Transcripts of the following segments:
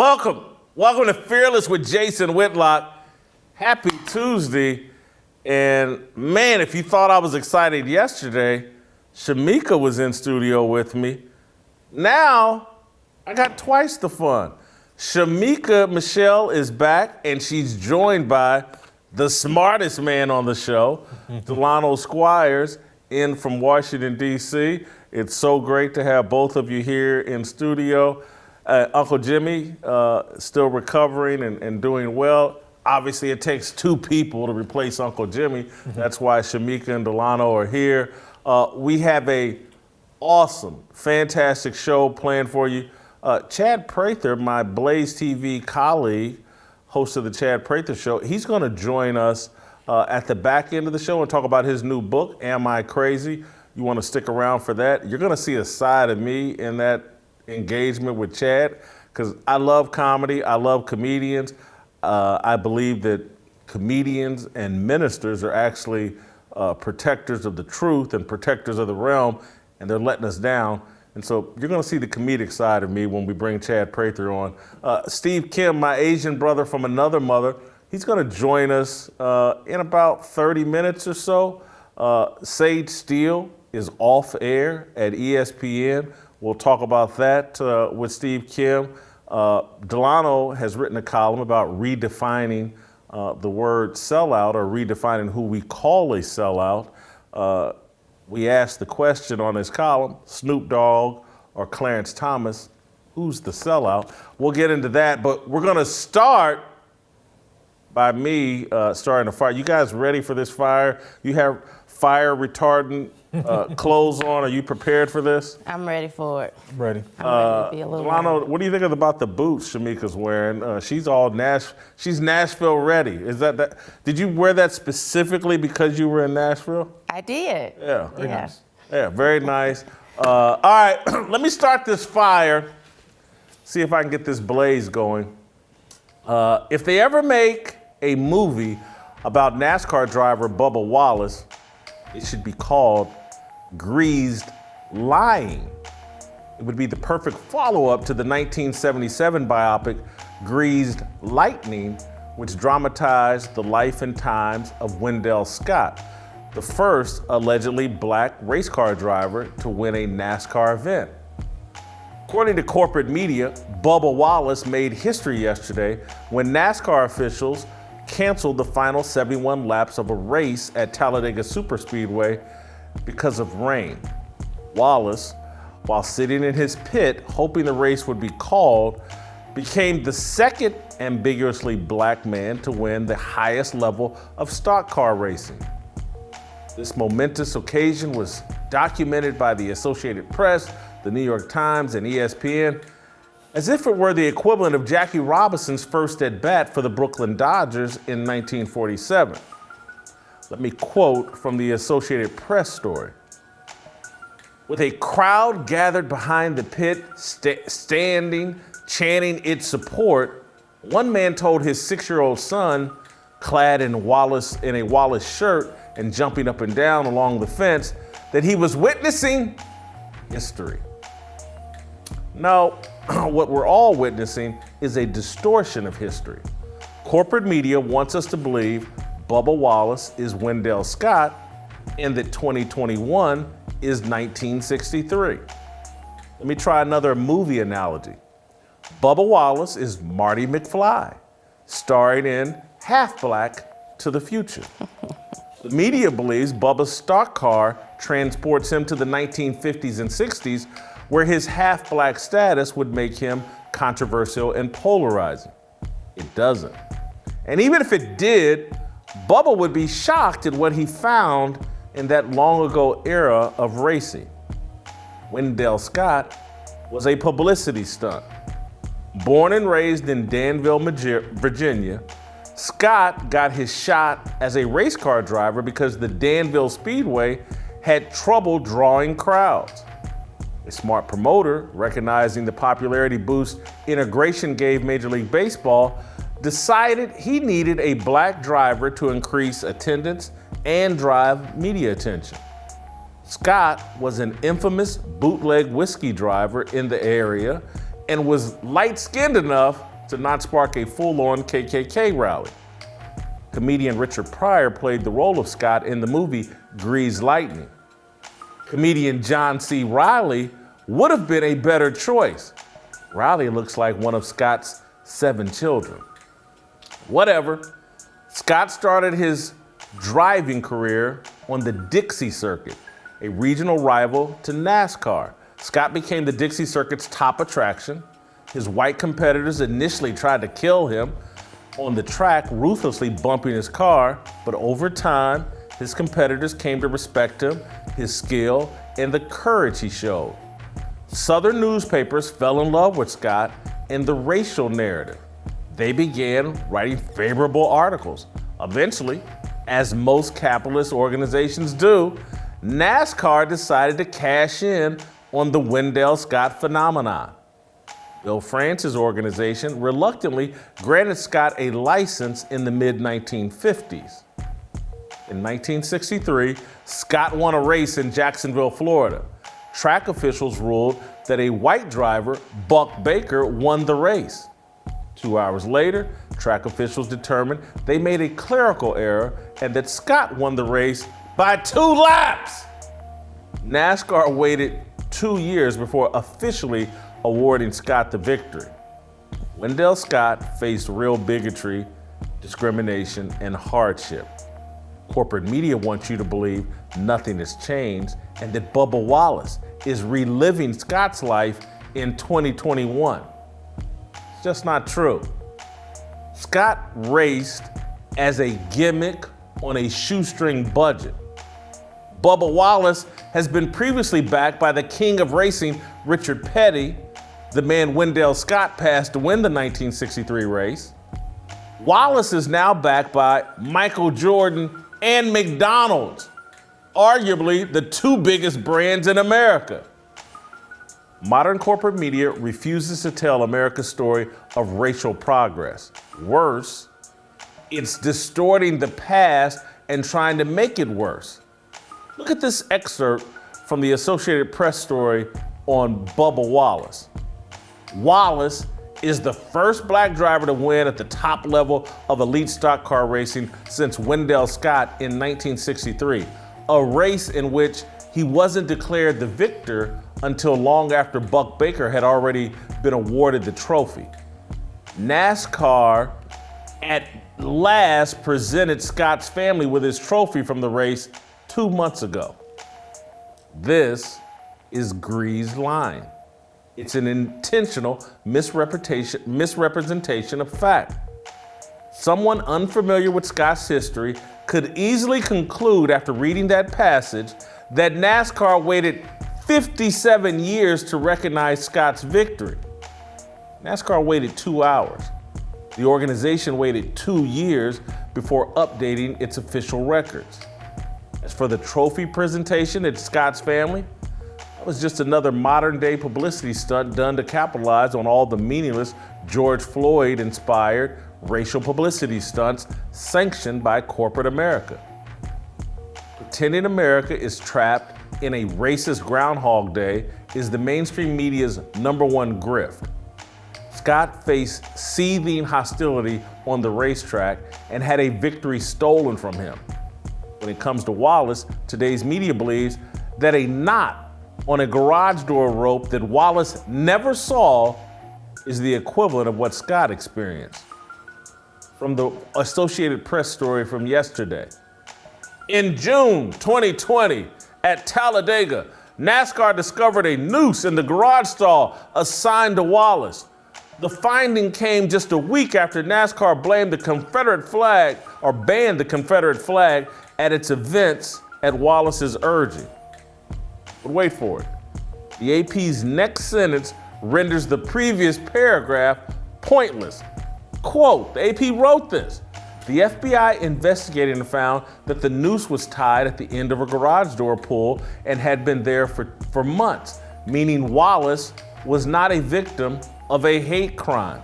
Welcome to Fearless with Jason Whitlock. Happy Tuesday. And man, if you thought I was excited yesterday, Shemeka was in studio with me. Now, I got twice the fun. Shemeka Michelle is back, and she's joined by the smartest man on the show, Delano Squires, in from Washington, D.C. It's so great to have both of you here in studio. Uncle Jimmy, still recovering and doing well. Obviously, it takes two people to replace Uncle Jimmy. That's why Shemeka and Delano are here. We have a awesome, fantastic show planned for you. Chad Prather, my BlazeTV colleague, host of the Chad Prather Show, he's going to join us at the back end of the show and talk about his new book, Am I Crazy? You want to stick around for that. You're going to see a side of me in that engagement with Chad, because I love comedy, I love comedians. I believe that comedians and ministers are actually protectors of the truth and protectors of the realm, and they're letting us down. And so you're gonna see the comedic side of me when we bring Chad Prather on. Steve Kim, my Asian brother from another mother, he's gonna join us in about 30 minutes or so. Sage Steele is off air at ESPN. We'll talk about that with Steve Kim. Delano has written a column about redefining the word sellout, or redefining who we call a sellout. We asked the question on his column, Snoop Dogg or Clarence Thomas, who's the sellout? We'll get into that, but we're gonna start by me starting a fire. You guys ready for this fire? You have fire retardant clothes on. Are you prepared for this? I'm ready for it. I'm ready. I'm ready to be a little Delano, what do you think about the boots Shemeka's wearing? She's all she's Nashville ready. Is that? Did you wear that specifically because you were in Nashville? I did. Yeah. Yeah. Nice. Yeah, very nice. All right, let me start this fire. See if I can get this blaze going. If they ever make a movie about NASCAR driver Bubba Wallace, it should be called Greased Lying. It would be the perfect follow-up to the 1977 biopic Greased Lightning, which dramatized the life and times of Wendell Scott, the first allegedly black race car driver to win a NASCAR event. According to corporate media, Bubba Wallace made history yesterday when NASCAR officials canceled the final 71 laps of a race at Talladega Superspeedway because of rain. Wallace, while sitting in his pit hoping the race would be called, became the second ambiguously black man to win the highest level of stock car racing. This momentous occasion was documented by the Associated Press, the New York Times, and ESPN as if it were the equivalent of Jackie Robinson's first at bat for the Brooklyn Dodgers in 1947. Let me quote from the Associated Press story. With a crowd gathered behind the pit, standing, chanting its support, one man told his 6-year-old son, clad in a Wallace shirt and jumping up and down along the fence, that he was witnessing history. Now, what we're all witnessing is a distortion of history. Corporate media wants us to believe Bubba Wallace is Wendell Scott and that 2021 is 1963. Let me try another movie analogy. Bubba Wallace is Marty McFly, starring in Half Black to the Future. The media believes Bubba's stock car transports him to the 1950s and 60s, where his half-black status would make him controversial and polarizing. It doesn't. And even if it did, Bubba would be shocked at what he found in that long ago era of racing. Wendell Scott was a publicity stunt. Born and raised in Danville, Virginia, Scott got his shot as a race car driver because the Danville Speedway had trouble drawing crowds. A smart promoter, recognizing the popularity boost integration gave Major League Baseball, decided he needed a black driver to increase attendance and drive media attention. Scott was an infamous bootleg whiskey driver in the area and was light-skinned enough to not spark a full-on KKK rally. Comedian Richard Pryor played the role of Scott in the movie Greased Lightning. Comedian John C. Reilly would have been a better choice. Reilly looks like one of Scott's 7 children. Whatever. Scott started his driving career on the Dixie Circuit, a regional rival to NASCAR. Scott became the Dixie Circuit's top attraction. His white competitors initially tried to kill him on the track, ruthlessly bumping his car, but over time, his competitors came to respect him, his skill, and the courage he showed. Southern newspapers fell in love with Scott and the racial narrative. They began writing favorable articles. Eventually, as most capitalist organizations do, NASCAR decided to cash in on the Wendell Scott phenomenon. Bill France's organization reluctantly granted Scott a license in the mid-1950s. In 1963, Scott won a race in Jacksonville, Florida. Track officials ruled that a white driver, Buck Baker, won the race. 2 hours later, track officials determined they made a clerical error and that Scott won the race by 2 laps. NASCAR waited 2 years before officially awarding Scott the victory. Wendell Scott faced real bigotry, discrimination, and hardship. Corporate media wants you to believe nothing has changed and that Bubba Wallace is reliving Scott's life in 2021. It's just not true. Scott raced as a gimmick on a shoestring budget. Bubba Wallace has been previously backed by the king of racing, Richard Petty, the man Wendell Scott passed to win the 1963 race. Wallace is now backed by Michael Jordan and McDonald's, arguably the 2 biggest brands in America. Modern corporate media refuses to tell America's story of racial progress. Worse, it's distorting the past and trying to make it worse. Look at this excerpt from the Associated Press story on Bubba Wallace. Wallace is the first black driver to win at the top level of elite stock car racing since Wendell Scott in 1963, a race in which he wasn't declared the victor until long after Buck Baker had already been awarded the trophy. NASCAR at last presented Scott's family with his trophy from the race 2 months ago. This is greased line. It's an intentional misrepresentation of fact. Someone unfamiliar with Scott's history could easily conclude after reading that passage that NASCAR waited 57 years to recognize Scott's victory. NASCAR waited 2 hours. The organization waited 2 years before updating its official records. As for the trophy presentation at Scott's family, that was just another modern-day publicity stunt done to capitalize on all the meaningless George Floyd-inspired racial publicity stunts sanctioned by corporate America. Pretending America is trapped in a racist Groundhog Day is the mainstream media's #1 grift. Scott faced seething hostility on the racetrack and had a victory stolen from him. When it comes to Wallace, today's media believes that a knot on a garage door rope that Wallace never saw is the equivalent of what Scott experienced. From the Associated Press story from yesterday. In June 2020, at Talladega, NASCAR discovered a noose in the garage stall assigned to Wallace. The finding came just a week after NASCAR blamed the Confederate flag, or banned the Confederate flag, at its events at Wallace's urging. But wait for it. The AP's next sentence renders the previous paragraph pointless. Quote, the AP wrote this. The FBI investigated and found that the noose was tied at the end of a garage door pull and had been there for months, meaning Wallace was not a victim of a hate crime.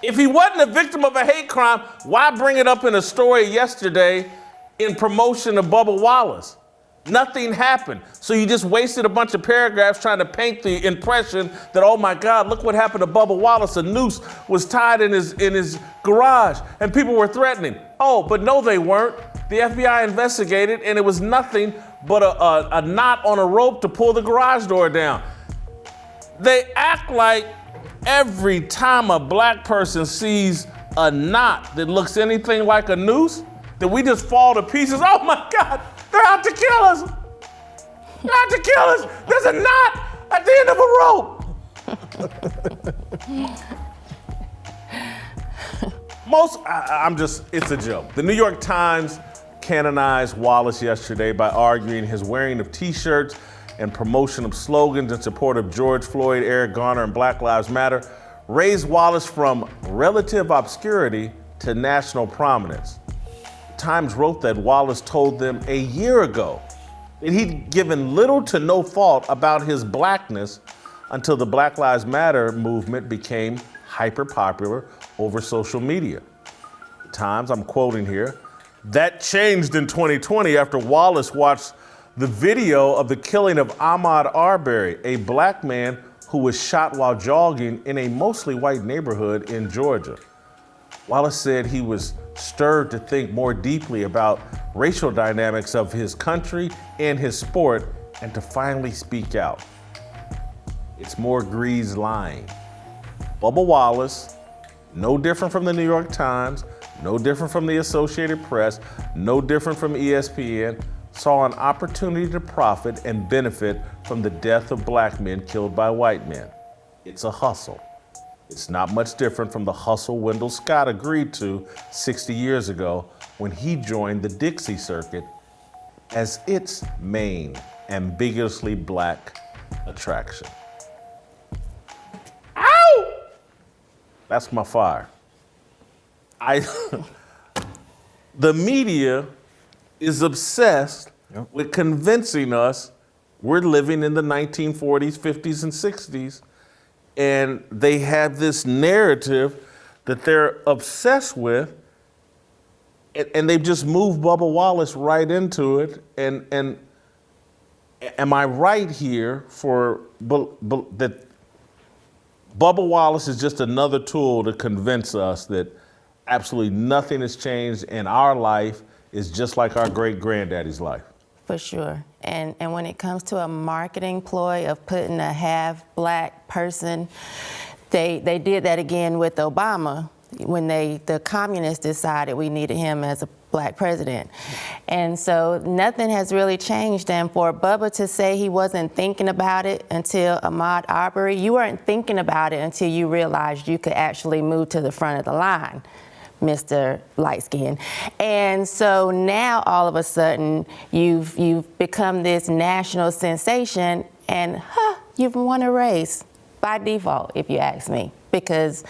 If he wasn't a victim of a hate crime, why bring it up in a story yesterday in promotion of Bubba Wallace? Nothing happened. So you just wasted a bunch of paragraphs trying to paint the impression that, oh my God, look what happened to Bubba Wallace. A noose was tied in his garage and people were threatening. Oh, but no, they weren't. The FBI investigated and it was nothing but a knot on a rope to pull the garage door down. They act like every time a black person sees a knot that looks anything like a noose, that we just fall to pieces. Oh my God, they're out to kill us. They're out to kill us. There's a knot at the end of a rope. It's a joke. The New York Times canonized Wallace yesterday by arguing his wearing of t-shirts and promotion of slogans in support of George Floyd, Eric Garner, and Black Lives Matter raised Wallace from relative obscurity to national prominence. Times wrote that Wallace told them a year ago that he'd given little to no thought about his blackness until the Black Lives Matter movement became hyper popular over social media. Times, I'm quoting here, that changed in 2020 after Wallace watched the video of the killing of Ahmaud Arbery, a black man who was shot while jogging in a mostly white neighborhood in Georgia. Wallace said he was stirred to think more deeply about racial dynamics of his country and his sport and to finally speak out. It's more greased lying. Bubba Wallace, no different from the New York Times, no different from the Associated Press, no different from ESPN, saw an opportunity to profit and benefit from the death of black men killed by white men. It's a hustle. It's not much different from the hustle Wendell Scott agreed to 60 years ago when he joined the Dixie Circuit as its main ambiguously black attraction. Ow! That's my fire. The media is obsessed with convincing us we're living in the 1940s, 50s, and 60s. And they have this narrative that they're obsessed with, and they've just moved Bubba Wallace right into it. And am I right here that Bubba Wallace is just another tool to convince us that absolutely nothing has changed and our life is just like our great-granddaddy's life? For sure. And when it comes to a marketing ploy of putting a half-black person, they did that again with Obama when the communists decided we needed him as a black president. And so nothing has really changed. And for Bubba to say he wasn't thinking about it until Ahmaud Arbery, you weren't thinking about it until you realized you could actually move to the front of the line, Mr. Light Skin. And so now all of a sudden you've become this national sensation and you've won a race by default, if you ask me, because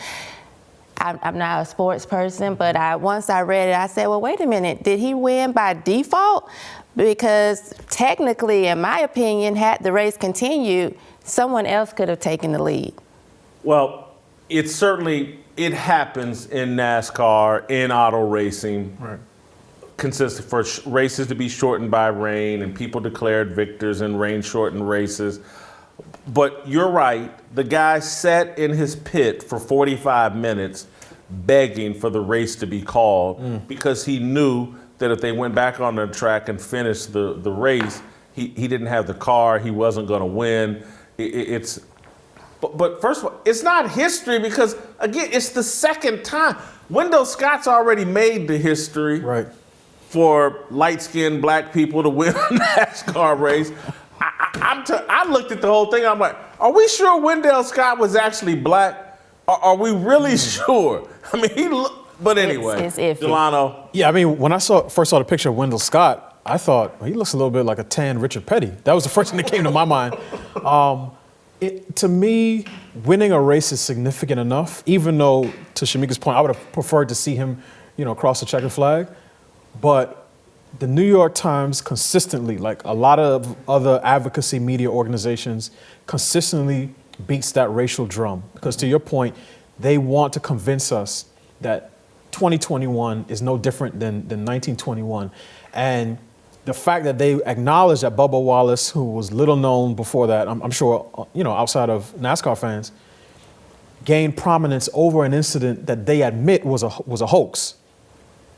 I'm not a sports person, but once I read it, I said, well, wait a minute, did he win by default? Because technically, in my opinion, had the race continued, someone else could have taken the lead. Well, it happens in NASCAR, in auto racing. Right. Consistent for races to be shortened by rain and people declared victors in rain-shortened races. But you're right, the guy sat in his pit for 45 minutes begging for the race to be called because he knew that if they went back on the track and finished the race, he didn't have the car, he wasn't gonna win. But first of all, it's not history because, again, it's the second time. Wendell Scott's already made the history for light-skinned black people to win a NASCAR race. I looked at the whole thing, I'm like, are we sure Wendell Scott was actually black? Are we really sure? I mean, but anyway, it's iffy. Delano. Yeah, I mean, when I first saw the picture of Wendell Scott, I thought, well, he looks a little bit like a tan Richard Petty. That was the first thing that came to my mind. To me, winning a race is significant enough, even though, to Shemeka's point, I would have preferred to see him, cross the checkered flag. But the New York Times consistently, like a lot of other advocacy media organizations, consistently beats that racial drum. Because to your point, they want to convince us that 2021 is no different than 1921. And the fact that they acknowledged that Bubba Wallace, who was little known before that, I'm sure, outside of NASCAR fans, gained prominence over an incident that they admit was a hoax,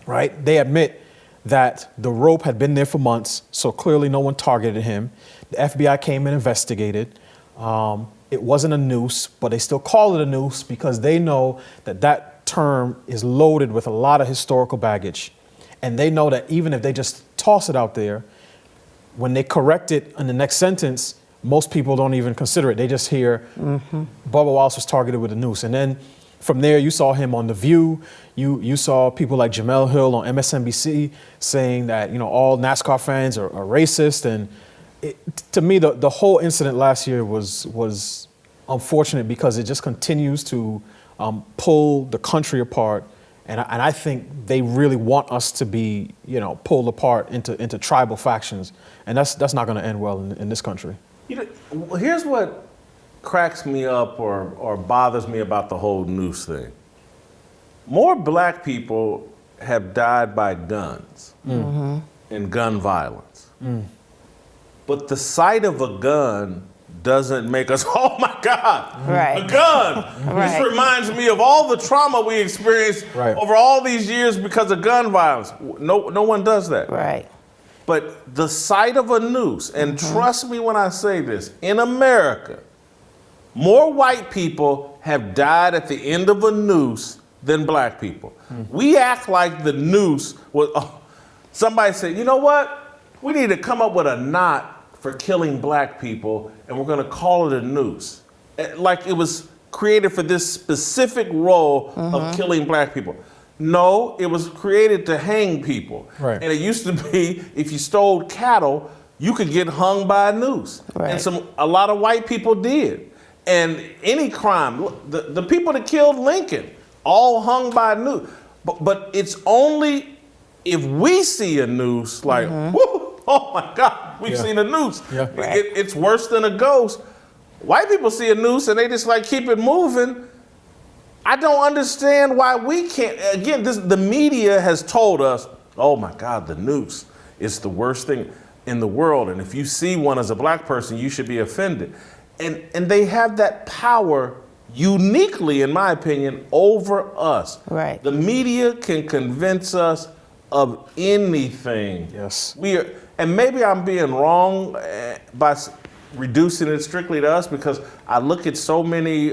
right? They admit that the rope had been there for months, so clearly no one targeted him. The FBI came and investigated. It wasn't a noose, but they still call it a noose because they know that term is loaded with a lot of historical baggage. And they know that even if they just toss it out there, when they correct it in the next sentence, most people don't even consider it. They just hear Bubba Wallace was targeted with a noose. And then from there, you saw him on The View. You saw people like Jamel Hill on MSNBC saying that, all NASCAR fans are racist. And to me, the whole incident last year was unfortunate because it just continues to pull the country apart. And I think they really want us to be, pulled apart into tribal factions. And that's not going to end well in this country. Here's what cracks me up or bothers me about the whole noose thing. More black people have died by guns and gun violence. But the sight of a gun doesn't make us, oh my God, Right. a gun. Right. This reminds me of all the trauma we experienced over all these years because of gun violence. No one does that. Right. But the sight of a noose, and trust me when I say this, in America, more white people have died at the end of a noose than black people. We act like the noose was, somebody said, you know what? We need to come up with a knot for killing black people, and we're gonna call it a noose. Like it was created for this specific role of killing black people. No, it was created to hang people. Right. And it used to be, if you stole cattle, you could get hung by a noose. Right. And a lot of white people did. And any crime, the people that killed Lincoln, all hung by a noose. But it's only if we see a noose, like, whoo, oh my God, we've seen a noose. Yeah. Right. It's worse than a ghost. White people see a noose and they just like keep it moving. I don't understand why we can't. Again, the media has told us, oh my God, the noose is the worst thing in the world. And if you see one as a black person, you should be offended. And they have that power uniquely, in my opinion, over us. Right. The media can convince us of anything. Yes. And maybe I'm being wrong by reducing it strictly to us because I look at so many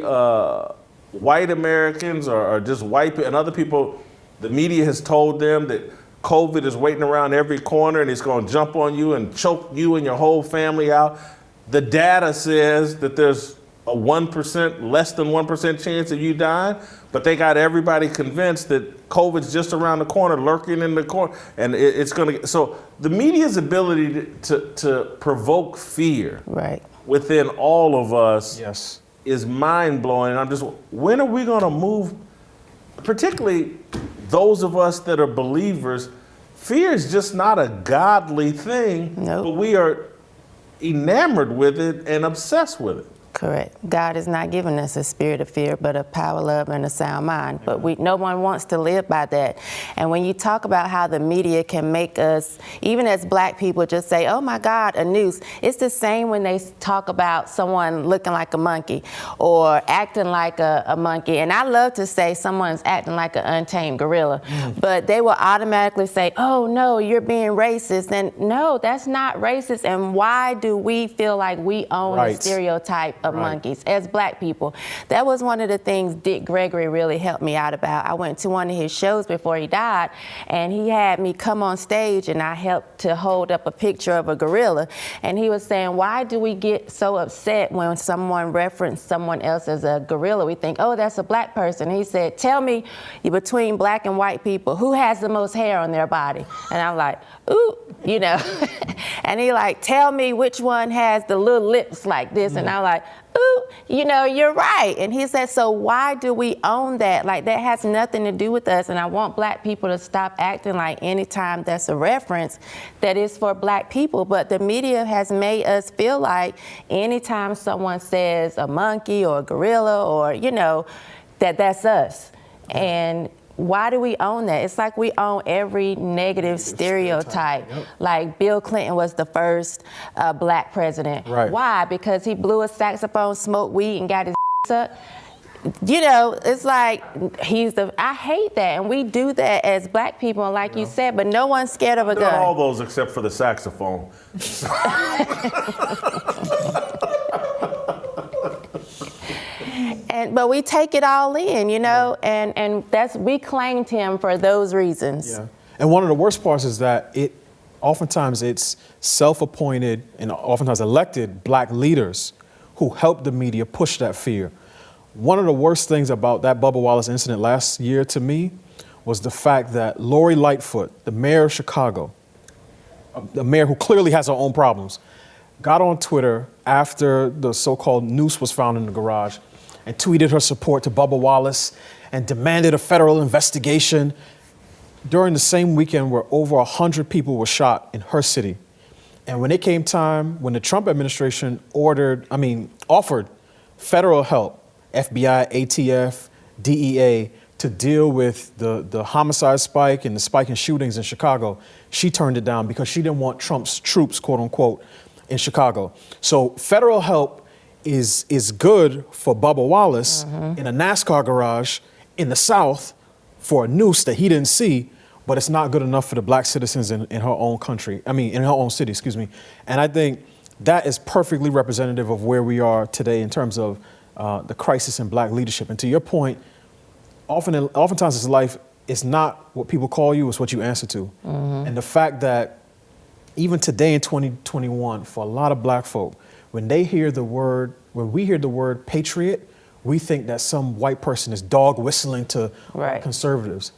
white Americans or just white and other people, the media has told them that COVID is waiting around every corner and it's going to jump on you and choke you and your whole family out. The data says that there's a 1%, less than 1% chance of you dying, but they got everybody convinced that COVID's just around the corner, lurking in the corner, and it's going to. So the media's ability to provoke fear within all of us is mind-blowing. And I'm just, when are we going to move, particularly those of us that are believers? Fear is just not a godly thing, but we are enamored with it and obsessed with it. Correct. God has not given us a spirit of fear, but a power, love, and a sound mind. But no one wants to live by that. And when you talk about how the media can make us, even as black people, just say, oh my God, a noose. It's the same when they talk about someone looking like a monkey or acting like a monkey. And I love to say someone's acting like an untamed gorilla, but they will automatically say, oh no, you're being racist. And no, that's not racist. And why do we feel like we own the stereotype of monkeys as black people? That was one of the things Dick Gregory really helped me out about. I went to one of his shows before he died, and he had me come on stage, and I helped to hold up a picture of a gorilla. And he was saying, why do we get so upset when someone referenced someone else as a gorilla? We think, oh, that's a black person. He said, tell me, between black and white people, who has the most hair on their body? And I'm like, ooh, and he like, tell me which one has the little lips like this. And I'm like, ooh, you're right. And he said, so why do we own that? Like, that has nothing to do with us. And I want black people to stop acting like anytime that's a reference that is for black people. But the media has made us feel like anytime someone says a monkey or a gorilla or, that's us. And why do we own that? It's like we own every negative stereotype. Yep. Like Bill Clinton was the first black president. Right. Why? Because he blew a saxophone, smoked weed, and got his up. You know, it's like I hate that, and we do that as black people, and like you said, but no one's scared of a gun. All those except for the saxophone. But we take it all in, you know, and we claimed him for those reasons. Yeah. And one of the worst parts is that oftentimes it's self-appointed and oftentimes elected black leaders who help the media push that fear. One of the worst things about that Bubba Wallace incident last year to me was the fact that Lori Lightfoot, the mayor of Chicago, the mayor who clearly has her own problems, got on Twitter after the so-called noose was found in the garage and tweeted her support to Bubba Wallace and demanded a federal investigation during the same weekend where over 100 people were shot in her city. And when it came time, when the Trump administration offered federal help, FBI, ATF, DEA, to deal with the homicide spike and the spike in shootings in Chicago, she turned it down because she didn't want Trump's troops, quote unquote, in Chicago. So federal help is good for Bubba Wallace in a NASCAR garage in the South for a noose that he didn't see, but it's not good enough for the black citizens in her own country. In her own city, excuse me. And I think that is perfectly representative of where we are today in terms of the crisis in black leadership. And to your point, oftentimes in life, it's not what people call you, it's what you answer to. And the fact that even today in 2021, for a lot of black folk, when we hear the word patriot, we think that some white person is dog whistling to conservatives.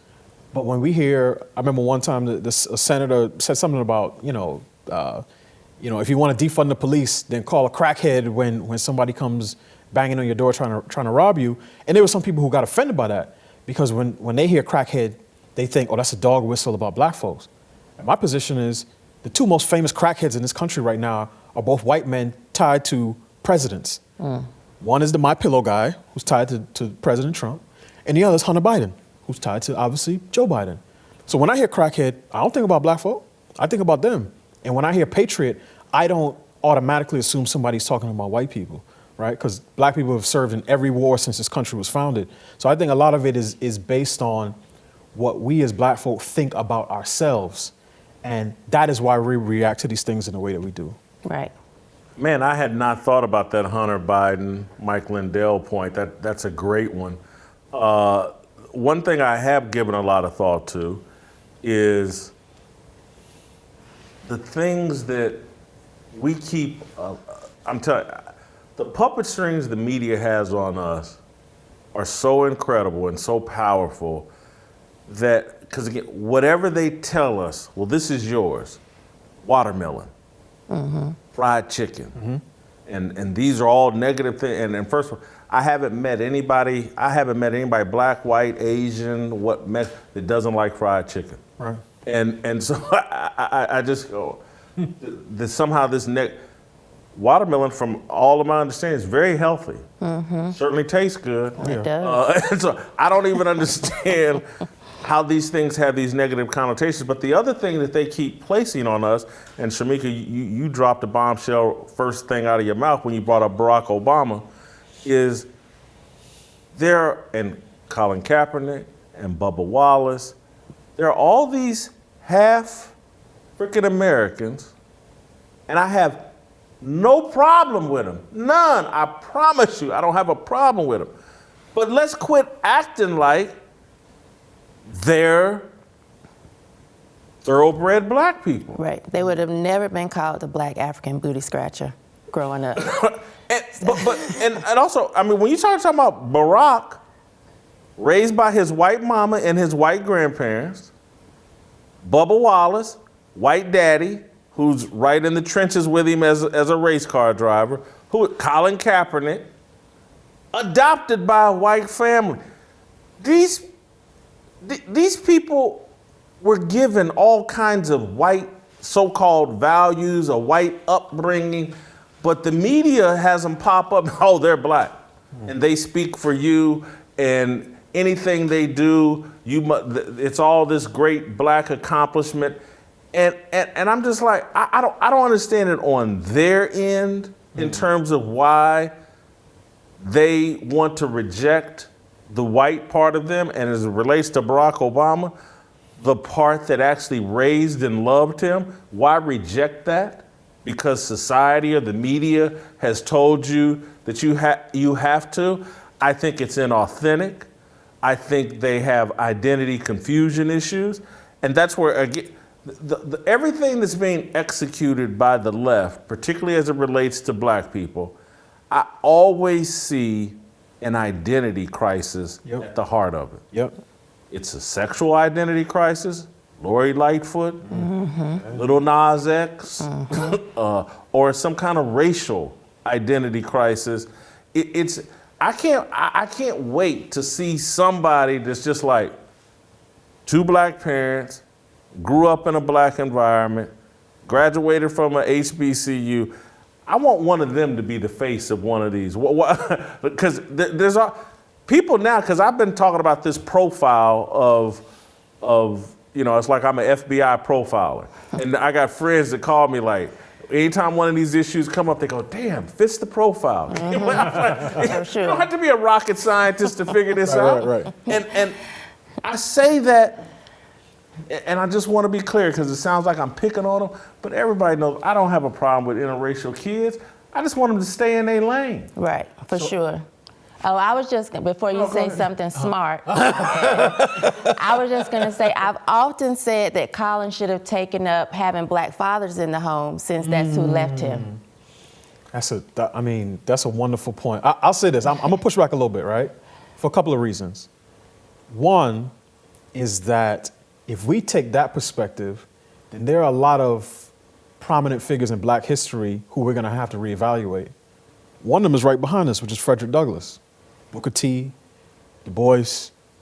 But when we hear, I remember one time a senator said something about, if you want to defund the police, then call a crackhead when somebody comes banging on your door trying to rob you. And there were some people who got offended by that because when they hear crackhead, they think, oh, that's a dog whistle about black folks. And my position is the two most famous crackheads in this country right now are both white men tied to presidents. One is the My Pillow guy, who's tied to President Trump, and the other is Hunter Biden, who's tied to, obviously, Joe Biden. So when I hear crackhead, I don't think about black folk, I think about them. And when I hear patriot, I don't automatically assume somebody's talking about white people, right? Because black people have served in every war since this country was founded. So I think a lot of it is based on what we as black folk think about ourselves. And that is why we react to these things in the way that we do. Right. Man, I had not thought about that Hunter Biden, Mike Lindell point. That's a great one. One thing I have given a lot of thought to is the things that we keep, I'm telling you, the puppet strings the media has on us are so incredible and so powerful that, because again, whatever they tell us, well, this is yours, watermelon, fried chicken, and these are all negative things. And first of all, I haven't met anybody, black, white, Asian, that doesn't like fried chicken. Right. And so I just go, somehow this watermelon, from all of my understanding, is very healthy. Certainly tastes good. It does. And so I don't even understand how these things have these negative connotations. But the other thing that they keep placing on us, and Shemeka, you dropped a bombshell first thing out of your mouth when you brought up Barack Obama, is and Colin Kaepernick and Bubba Wallace, there are all these half freaking Americans, and I have no problem with them. None, I promise you, I don't have a problem with them. But let's quit acting like they're thoroughbred black people. Right. They would have never been called the black African booty scratcher growing up. and also, I mean, when you start talking about Barack, raised by his white mama and his white grandparents, Bubba Wallace, white daddy, who's right in the trenches with him as a race car driver, Colin Kaepernick, adopted by a white family. These people were given all kinds of white so-called values, a white upbringing, but the media has them pop up, oh, they're black, and they speak for you, and anything they do, it's all this great black accomplishment. And I'm just like, I don't understand it on their end in terms of why they want to reject the white part of them, and as it relates to Barack Obama, the part that actually raised and loved him, why reject that? Because society or the media has told you that you have to. I think it's inauthentic. I think they have identity confusion issues, and that's where again, everything that's being executed by the left, particularly as it relates to black people, I always see an identity crisis at the heart of it. Yep. It's a sexual identity crisis, Lori Lightfoot, Lil Nas X, or some kind of racial identity crisis. I can't wait to see somebody that's just like two black parents, grew up in a black environment, graduated from an HBCU. I want one of them to be the face of one of these. Because there's people now, because I've been talking about this profile of it's like I'm an FBI profiler. And I got friends that call me like, anytime one of these issues come up, they go, damn, fits the profile. You don't have to be a rocket scientist to figure this out. Right. And I say that, and I just want to be clear because it sounds like I'm picking on them, but everybody knows I don't have a problem with interracial kids. I just want them to stay in their lane. Right, for sure. Oh, I was just, before you say something smart, I was just going to say, I've often said that Colin should have taken up having black fathers in the home since that's who left him. That's a wonderful point. I'll say this, I'm going to push back a little bit, right? For a couple of reasons. One is that if we take that perspective, then there are a lot of prominent figures in black history who we're going to have to reevaluate. One of them is right behind us, which is Frederick Douglass, Booker T, Du Bois.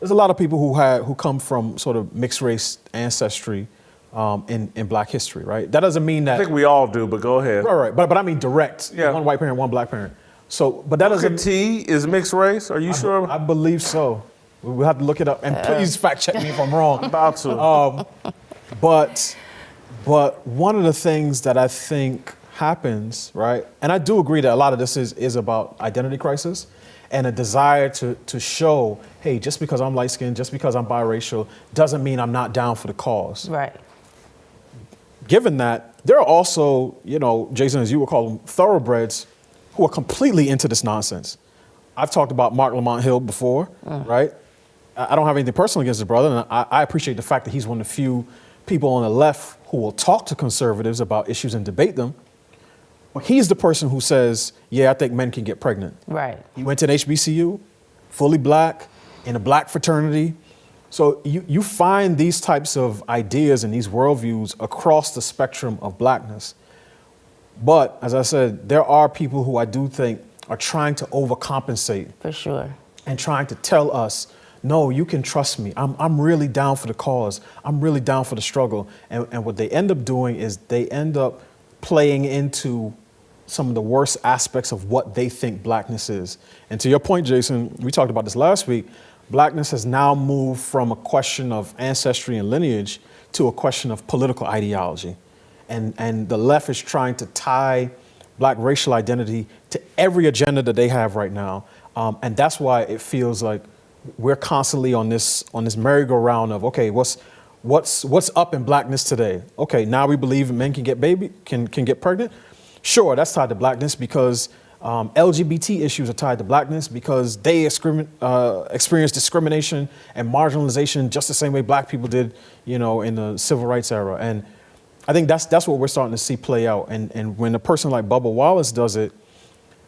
There's a lot of people who come from sort of mixed race ancestry in black history, right? That doesn't mean that... I think we all do, but go ahead. Right. But I mean direct. Yeah. One white parent, one black parent. So, but that Booker doesn't... T is mixed race? Are you sure? I believe so. We'll have to look it up. And please fact check me if I'm wrong. I'm about to. But one of the things that I think happens, right? And I do agree that a lot of this is about identity crisis and a desire to show, hey, just because I'm light-skinned, just because I'm biracial, doesn't mean I'm not down for the cause. Right. Given that, there are also, Jason, as you would call them, thoroughbreds who are completely into this nonsense. I've talked about Mark Lamont Hill before, right? I don't have anything personal against his brother, and I appreciate the fact that he's one of the few people on the left who will talk to conservatives about issues and debate them. But he's the person who says, yeah, I think men can get pregnant. Right. He went to an HBCU, fully black, in a black fraternity. So you find these types of ideas and these worldviews across the spectrum of blackness. But as I said, there are people who I do think are trying to overcompensate. For sure. And trying to tell us, no, you can trust me. I'm really down for the cause. I'm really down for the struggle. And what they end up doing is they end up playing into some of the worst aspects of what they think blackness is. And to your point, Jason, we talked about this last week, blackness has now moved from a question of ancestry and lineage to a question of political ideology. And the left is trying to tie black racial identity to every agenda that they have right now. And that's why it feels like we're constantly on this merry-go-round of, okay, what's up in blackness today? Okay, now we believe men can get pregnant. Sure, that's tied to blackness because LGBT issues are tied to blackness because they experience discrimination and marginalization just the same way black people did, in the civil rights era. And I think that's what we're starting to see play out. And when a person like Bubba Wallace does it,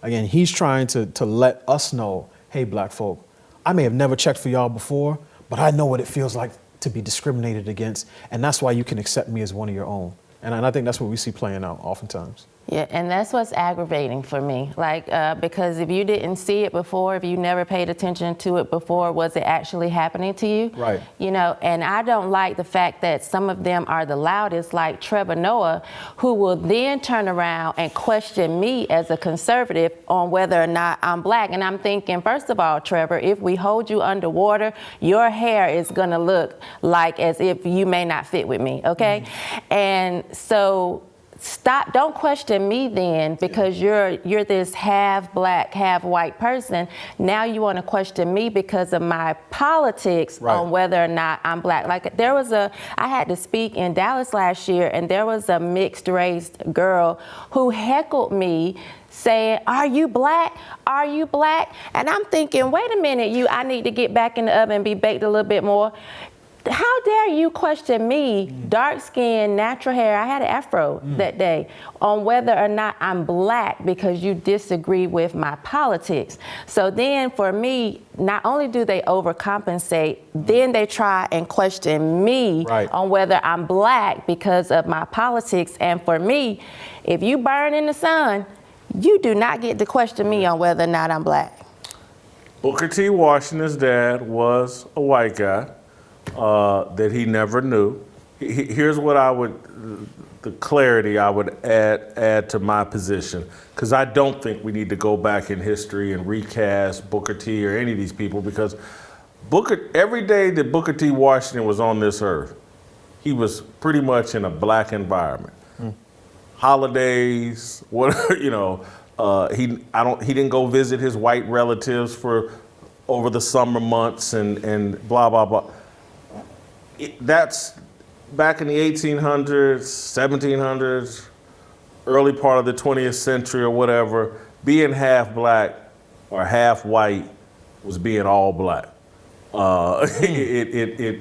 again, he's trying to let us know, hey, black folk, I may have never checked for y'all before, but I know what it feels like to be discriminated against, and that's why you can accept me as one of your own. And I think that's what we see playing out oftentimes. Yeah, and that's what's aggravating for me. Like, because if you didn't see it before, if you never paid attention to it before, was it actually happening to you? Right. You know, and I don't like the fact that some of them are the loudest, like Trevor Noah, who will then turn around and question me as a conservative on whether or not I'm black. And I'm thinking, first of all, Trevor, if we hold you underwater, your hair is gonna look like as if you may not fit with me, okay? And so, don't question me then, because you're this half black, half white person. Now you want to question me because of my politics on whether or not I'm black. Like I had to speak in Dallas last year, and there was a mixed race girl who heckled me saying, "Are you black? Are you black?" And I'm thinking, wait a minute, I need to get back in the oven and be baked a little bit more. How dare you question me, dark skin, natural hair, I had an afro that day, on whether or not I'm black because you disagree with my politics. So then for me, not only do they overcompensate, then they try and question me on whether I'm black because of my politics. And for me, if you burn in the sun, you do not get to question me on whether or not I'm black. Booker T. Washington's dad was a white guy. That he never knew. Here's what the clarity I would add to my position, because I don't think we need to go back in history and recast Booker T. or any of these people, because every day that Booker T. Washington was on this earth, he was pretty much in a black environment. Holidays, whatever, he didn't go visit his white relatives for over the summer months and blah blah blah. That's back in the 1800s, 1700s, early part of the 20th century or whatever. Being half black or half white was being all black. The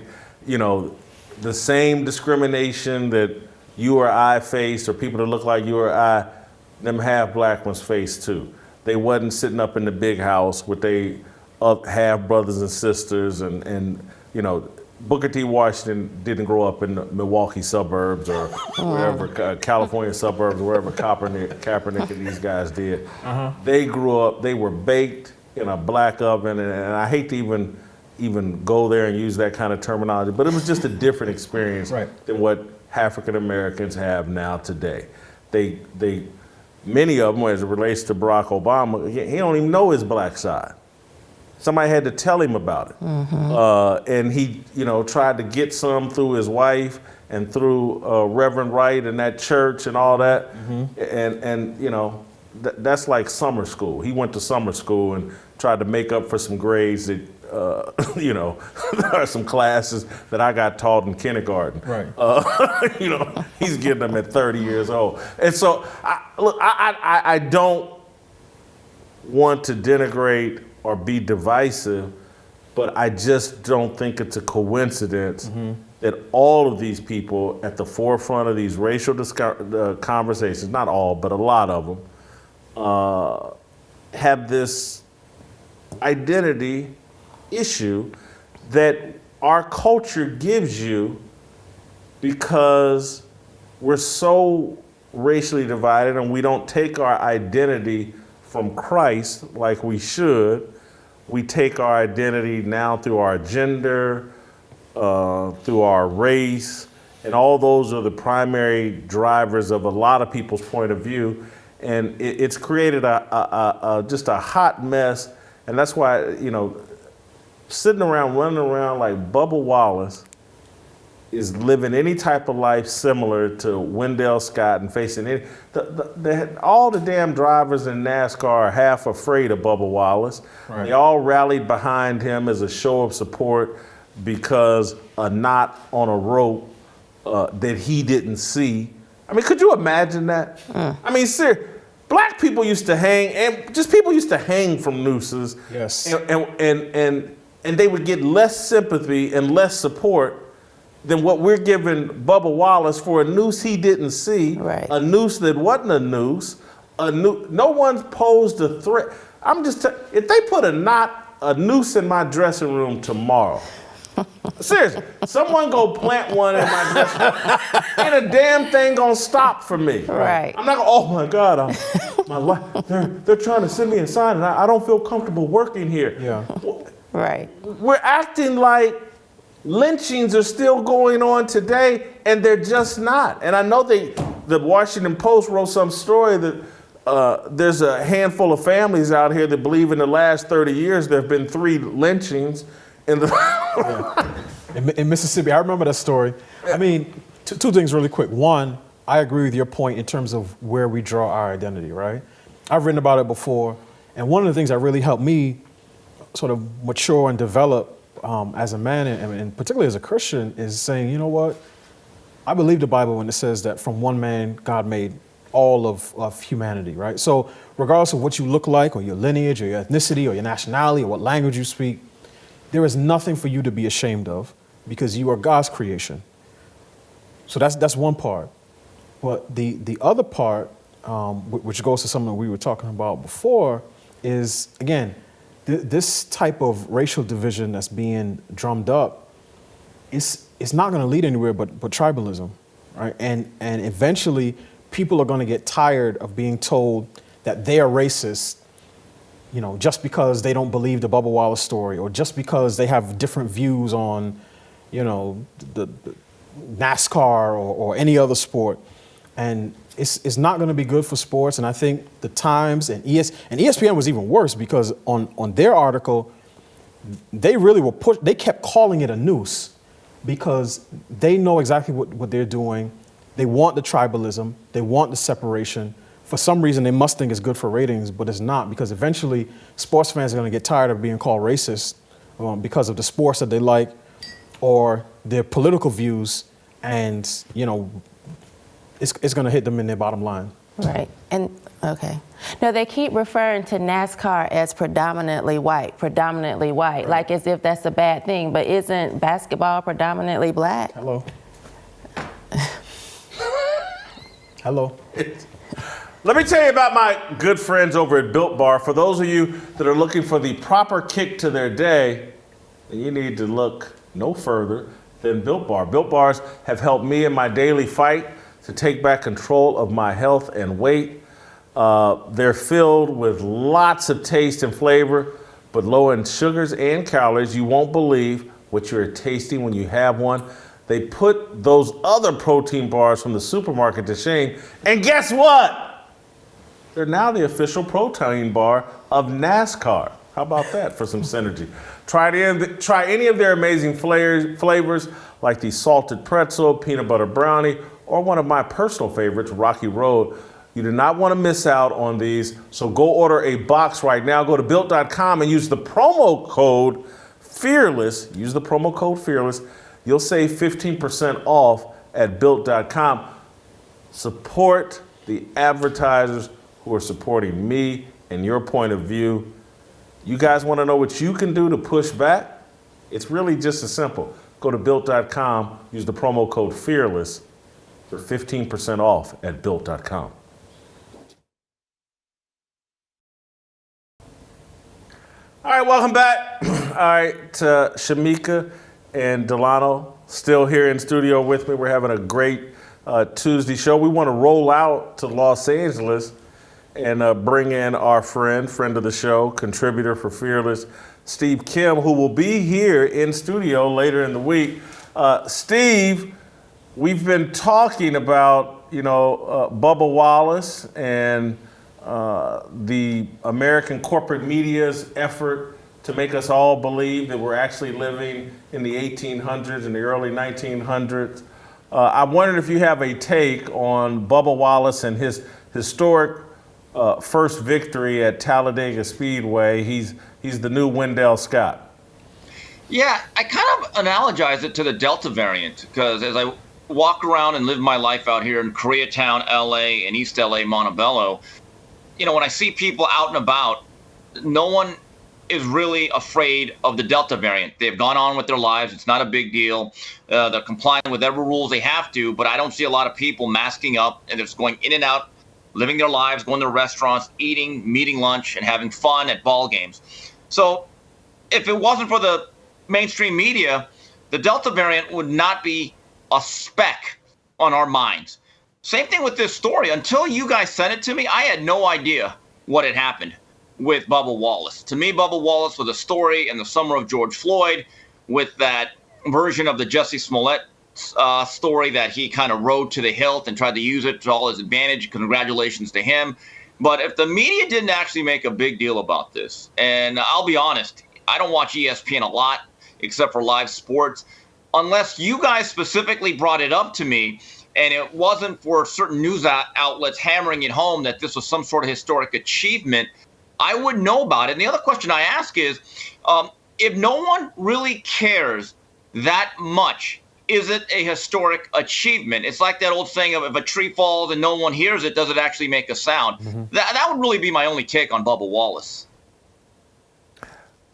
same discrimination that you or I faced, or people that look like you or I, them half black ones faced too. They wasn't sitting up in the big house with they half brothers and sisters, and Booker T. Washington didn't grow up in the Milwaukee suburbs or wherever, California suburbs, wherever Kaepernick and these guys did. They grew up, they were baked in a black oven, and I hate to even go there and use that kind of terminology, but it was just a different experience than what African Americans have now today. Many of them, as it relates to Barack Obama, he don't even know his black side. Somebody had to tell him about it. And he, tried to get some through his wife and through Reverend Wright and that church and all that. That's like summer school. He went to summer school and tried to make up for some grades that, there are some classes that I got taught in kindergarten. He's getting them at 30 years old. And so, I don't want to denigrate or be divisive, but I just don't think it's a coincidence that all of these people at the forefront of these racial conversations, not all, but a lot of them, have this identity issue that our culture gives you because we're so racially divided and we don't take our identity from Christ like we should. We take our identity now through our gender, through our race, and all those are the primary drivers of a lot of people's point of view. And it's created just a hot mess. And that's why, sitting around, running around like Bubba Wallace is living any type of life similar to Wendell Scott and facing any, all the damn drivers in NASCAR are half afraid of Bubba Wallace. They all rallied behind him as a show of support because a knot on a rope that he didn't see. I mean, could you imagine that? I mean, seriously, black people used to hang, and just people used to hang from nooses. Yes. And they would get less sympathy and less support than what we're giving Bubba Wallace for a noose he didn't see, a noose that wasn't a noose, no one's posed a threat. I'm just if they put a noose in my dressing room tomorrow, Seriously, someone go plant one in my dressing room. Ain't a damn thing gonna stop for me. Right. I'm not gonna, oh my God, my life, they're trying to send me a sign and I don't feel comfortable working here. Yeah. Right. We're acting like lynchings are still going on today, and they're just not. And I know the Washington Post wrote some story that there's a handful of families out here that believe in the last 30 years there have been 3 lynchings in the in Mississippi. I remember that story. I mean, two things really quick. One, I agree with your point in terms of where we draw our identity, right? I've written about it before, and one of the things that really helped me sort of mature and develop as a man, and particularly as a Christian, is saying, you know what? I believe the Bible when it says that from one man, God made all of humanity, right? So regardless of what you look like, or your lineage, or your ethnicity, or your nationality, or what language you speak, there is nothing for you to be ashamed of because you are God's creation. So that's one part. But the other part, which goes to something we were talking about before, is, again, this type of racial division that's being drummed up, it's not going to lead anywhere but tribalism, right? And eventually, people are going to get tired of being told that they are racist, you know, just because they don't believe the Bubba Wallace story, or just because they have different views on, you know, the NASCAR or any other sport. And it's not going to be good for sports. And I think the Times and ESPN was even worse, because on their article, they really were they kept calling it a noose, because they know exactly what they're doing. They want the tribalism. They want the separation. For some reason, they must think it's good for ratings, but it's not, because eventually sports fans are going to get tired of being called racist because of the sports that they like or their political views, and, you know, it's going to hit them in their bottom line. Right. And okay. No, they keep referring to NASCAR as predominantly white, right. Like as if that's a bad thing. But isn't basketball predominantly black? Hello. Hello. Let me tell you about my good friends over at Built Bar. For those of you that are looking for the proper kick to their day, then you need to look no further than Built Bar. Built Bars have helped me in my daily fight to take back control of my health and weight. They're filled with lots of taste and flavor, but low in sugars and calories. You won't believe what you're tasting when you have one. They put those other protein bars from the supermarket to shame. And guess what? They're now the official protein bar of NASCAR. How about that for some synergy? Try any of their amazing flavors like the salted pretzel, peanut butter brownie, or one of my personal favorites, Rocky Road. You do not want to miss out on these, so go order a box right now. Go to Built.com and use the promo code FEARLESS. Use the promo code FEARLESS. You'll save 15% off at Built.com. Support the advertisers who are supporting me and your point of view. You guys want to know what you can do to push back? It's really just as simple. Go to Built.com, use the promo code FEARLESS for 15% off at Built.com. All right, welcome back. All right, Shemeka and Delano still here in studio with me. We're having a great Tuesday show. We want to roll out to Los Angeles and bring in our friend of the show, contributor for Fearless, Steve Kim, who will be here in studio later in the week. Steve, we've been talking about, Bubba Wallace and the American corporate media's effort to make us all believe that we're actually living in the 1800s and the early 1900s. I wondered if you have a take on Bubba Wallace and his historic first victory at Talladega Speedway. He's the new Wendell Scott. Yeah, I kind of analogize it to the Delta variant, because as I walk around and live my life out here in Koreatown, LA, and East LA, Montebello, when I see people out and about, no one is really afraid of the Delta variant. They've gone on with their lives. It's not a big deal. They're complying with whatever rules they have to, but I don't see a lot of people masking up and just going in and out, living their lives, going to restaurants, eating, meeting lunch, and having fun at ball games. So if it wasn't for the mainstream media, the Delta variant would not be a speck on our minds. Same thing with this story. Until you guys sent it to me, I had no idea what had happened with Bubba Wallace. To me, Bubba Wallace was a story in the summer of George Floyd with that version of the Jussie Smollett story that he kind of rode to the hilt and tried to use it to all his advantage. Congratulations to him. But if the media didn't actually make a big deal about this, and I'll be honest, I don't watch ESPN a lot except for live sports, unless you guys specifically brought it up to me and it wasn't for certain news outlets hammering it home that this was some sort of historic achievement, I wouldn't know about it. And the other question I ask is, if no one really cares that much, is it a historic achievement? It's like that old saying of if a tree falls and no one hears it, does it actually make a sound? Mm-hmm. That would really be my only take on Bubba Wallace.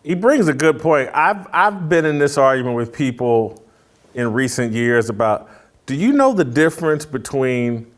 He brings a good point. I've been in this argument with people in recent years about, do you know the difference between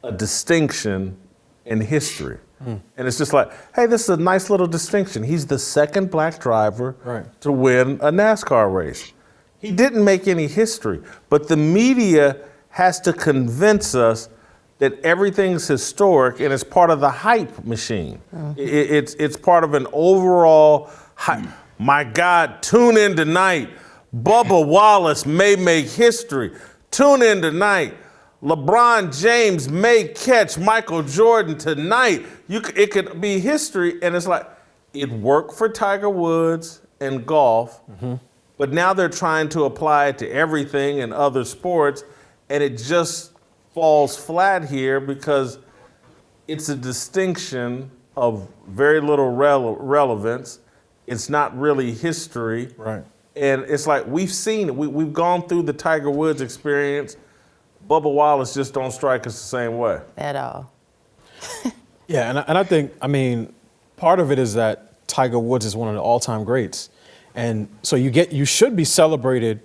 a distinction and history? And it's just like, hey, this is a nice little distinction. He's the second black driver to win a NASCAR race. He didn't make any history, but the media has to convince us that everything's historic and it's part of the hype machine. It's part of an overall hype. My God, tune in tonight. Bubba Wallace may make history. Tune in tonight. LeBron James may catch Michael Jordan tonight. It could be history, and it's like, it worked for Tiger Woods and golf, but now they're trying to apply it to everything in other sports, and it just falls flat here because it's a distinction of very little relevance. It's not really history. Right. And it's like, we've seen it. We've gone through the Tiger Woods experience. Bubba Wallace just don't strike us the same way. At all. Yeah, and I think, I mean, part of it is that Tiger Woods is one of the all-time greats. And so you should be celebrated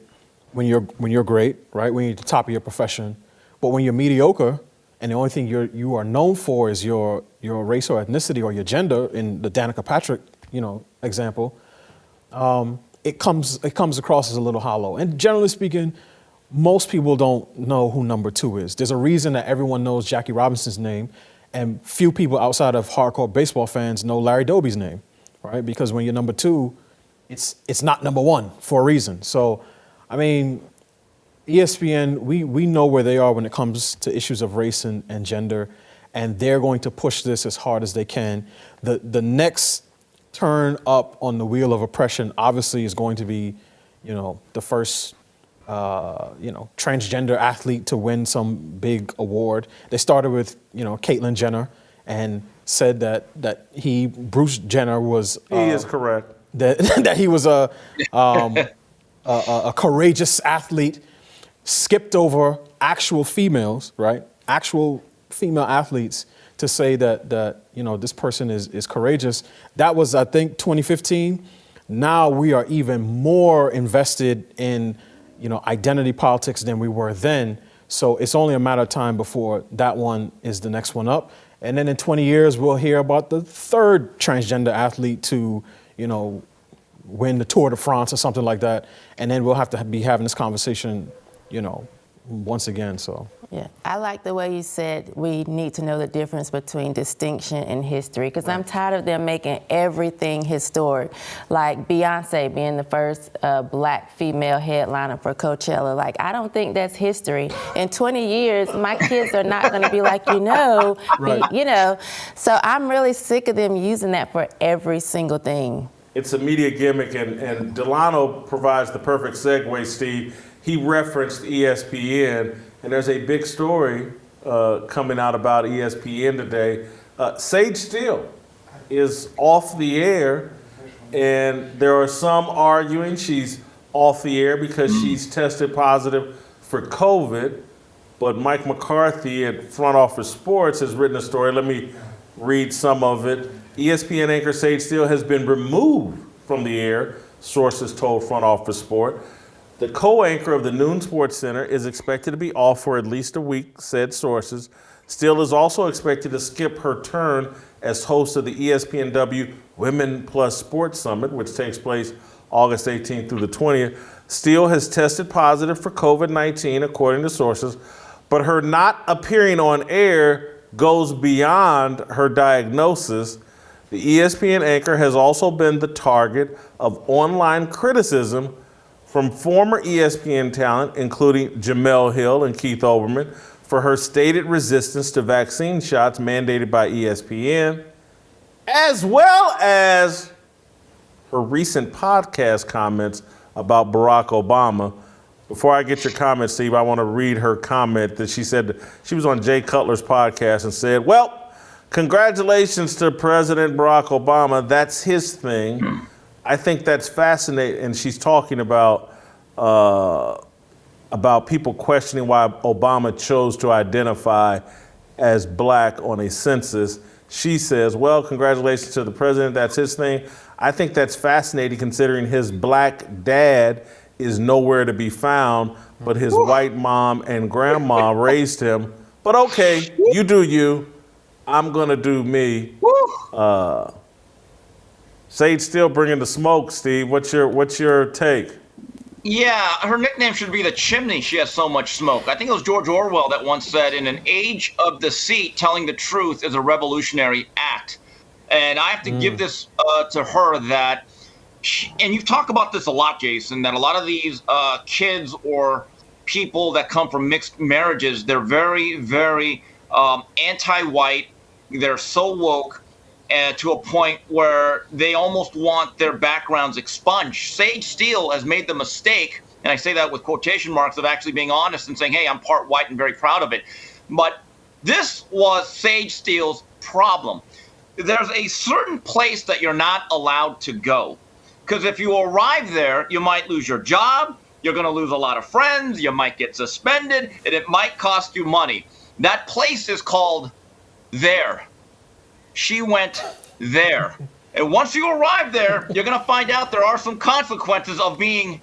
when you're great, right? When you're at the top of your profession. But when you're mediocre and the only thing you are known for is your race or ethnicity or your gender, in the Danica Patrick, example, it comes across as a little hollow. And generally speaking, most people don't know who number 2 is. There's a reason that everyone knows Jackie Robinson's name, and few people outside of hardcore baseball fans know Larry Doby's name, right? Because when you're number 2, it's not number 1 for a reason. So, I mean, ESPN, we know where they are when it comes to issues of race and gender, and they're going to push this as hard as they can. The next turn up on the wheel of oppression obviously is going to be, the first transgender athlete to win some big award. They started with, Caitlyn Jenner, and said that Bruce Jenner was. He is correct. That he was a courageous athlete, skipped over actual females, right? Actual female athletes to say that this person is courageous. That was, I think, 2015. Now we are even more invested in identity politics than we were then. So it's only a matter of time before that one is the next one up. And then in 20 years, we'll hear about the third transgender athlete to, win the Tour de France or something like that. And then we'll have to be having this conversation, once again, so. Yeah, I like the way you said we need to know the difference between distinction and history, because I'm tired of them making everything historic. Like Beyonce being the first black female headliner for Coachella. Like, I don't think that's history. In 20 years, my kids are not going to be like, right. So I'm really sick of them using that for every single thing. It's a media gimmick, and Delano provides the perfect segue, Steve. He referenced ESPN, and there's a big story coming out about ESPN today. Sage Steele is off the air, and there are some arguing she's off the air because she's tested positive for COVID. But Mike McCarthy at Front Office Sports has written a story. Let me read some of it. ESPN anchor Sage Steele has been removed from the air, sources told Front Office Sport. The co-anchor of the Noon Sports Center is expected to be off for at least a week, said sources. Steele is also expected to skip her turn as host of the ESPNW Women Plus Sports Summit, which takes place August 18th through the 20th. Steele has tested positive for COVID-19, according to sources, but her not appearing on air goes beyond her diagnosis. The ESPN anchor has also been the target of online criticism from former ESPN talent, including Jemele Hill and Keith Olbermann, for her stated resistance to vaccine shots mandated by ESPN, as well as her recent podcast comments about Barack Obama. Before I get your comment, Steve, I want to read her comment that she said. She was on Jay Cutler's podcast and said, well, congratulations to President Barack Obama. That's his thing. I think that's fascinating. And she's talking about people questioning why Obama chose to identify as black on a census. She says, well, congratulations to the president. That's his thing. I think that's fascinating considering his black dad is nowhere to be found, but his white mom and grandma raised him. But okay, you do you. I'm gonna do me. Sage Steele bringing the smoke, Steve. What's your take? Yeah, her nickname should be the chimney. She has so much smoke. I think it was George Orwell that once said, in an age of deceit, telling the truth is a revolutionary act. And I have to give this to her that, and you've talked about this a lot, Jason, that a lot of these kids or people that come from mixed marriages, they're very, very anti-white. They're so woke to a point where they almost want their backgrounds expunged. Sage Steele has made the mistake, and I say that with quotation marks, of actually being honest and saying, hey, I'm part white and very proud of it. But this was Sage Steele's problem. There's a certain place that you're not allowed to go. Because if you arrive there, you might lose your job, you're going to lose a lot of friends, you might get suspended, and it might cost you money. That place is called there. She went there. And once you arrive there, you're going to find out there are some consequences of being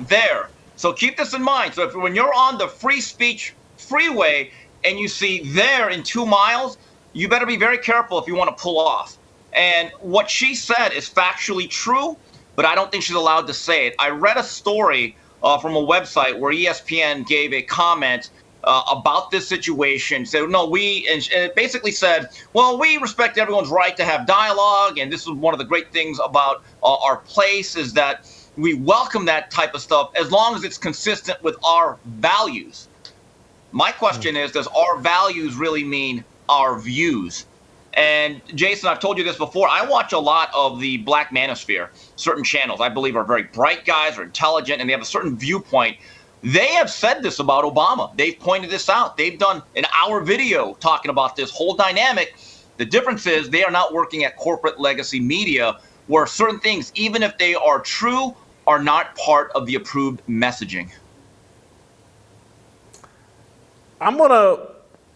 there. So keep this in mind. So when you're on the free speech freeway and you see there in 2 miles, you better be very careful if you want to pull off. And what she said is factually true, but I don't think she's allowed to say it. I read a story from a website where ESPN gave a comment about this situation. Said, no, and it basically said, well, we respect everyone's right to have dialogue, and this is one of the great things about our place is that we welcome that type of stuff as long as it's consistent with our values. My question is, does our values really mean our views? And Jason, I've told you this before, I watch a lot of the Black Manosphere, certain channels I believe are very bright guys, are intelligent, and they have a certain viewpoint. They have said this about Obama. They've pointed this out. They've done an hour video talking about this whole dynamic. The difference is they are not working at corporate legacy media where certain things, even if they are true, are not part of the approved messaging. I'm going to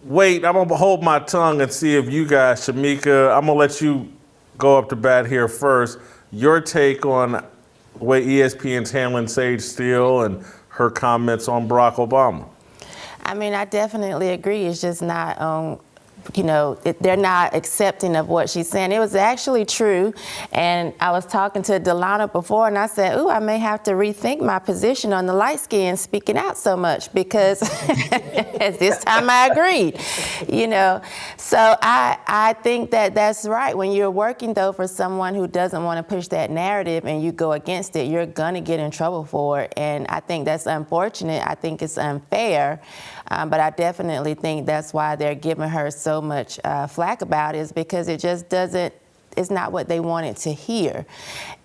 wait. I'm going to hold my tongue and see if you guys, Shemeka, I'm going to let you go up to bat here first. Your take on the way ESPN's handling Sage Steele and her comments on Barack Obama. I mean, I definitely agree. It's just not they're not accepting of what she's saying. It was actually true. And I was talking to Delano before, and I said, ooh, I may have to rethink my position on the light skin speaking out so much, because this time I agreed, So I think that that's right. When you're working, though, for someone who doesn't want to push that narrative and you go against it, you're going to get in trouble for it. And I think that's unfortunate. I think it's unfair. But I definitely think that's why they're giving her so much flack about it, is because it just doesn't, it's not what they wanted to hear.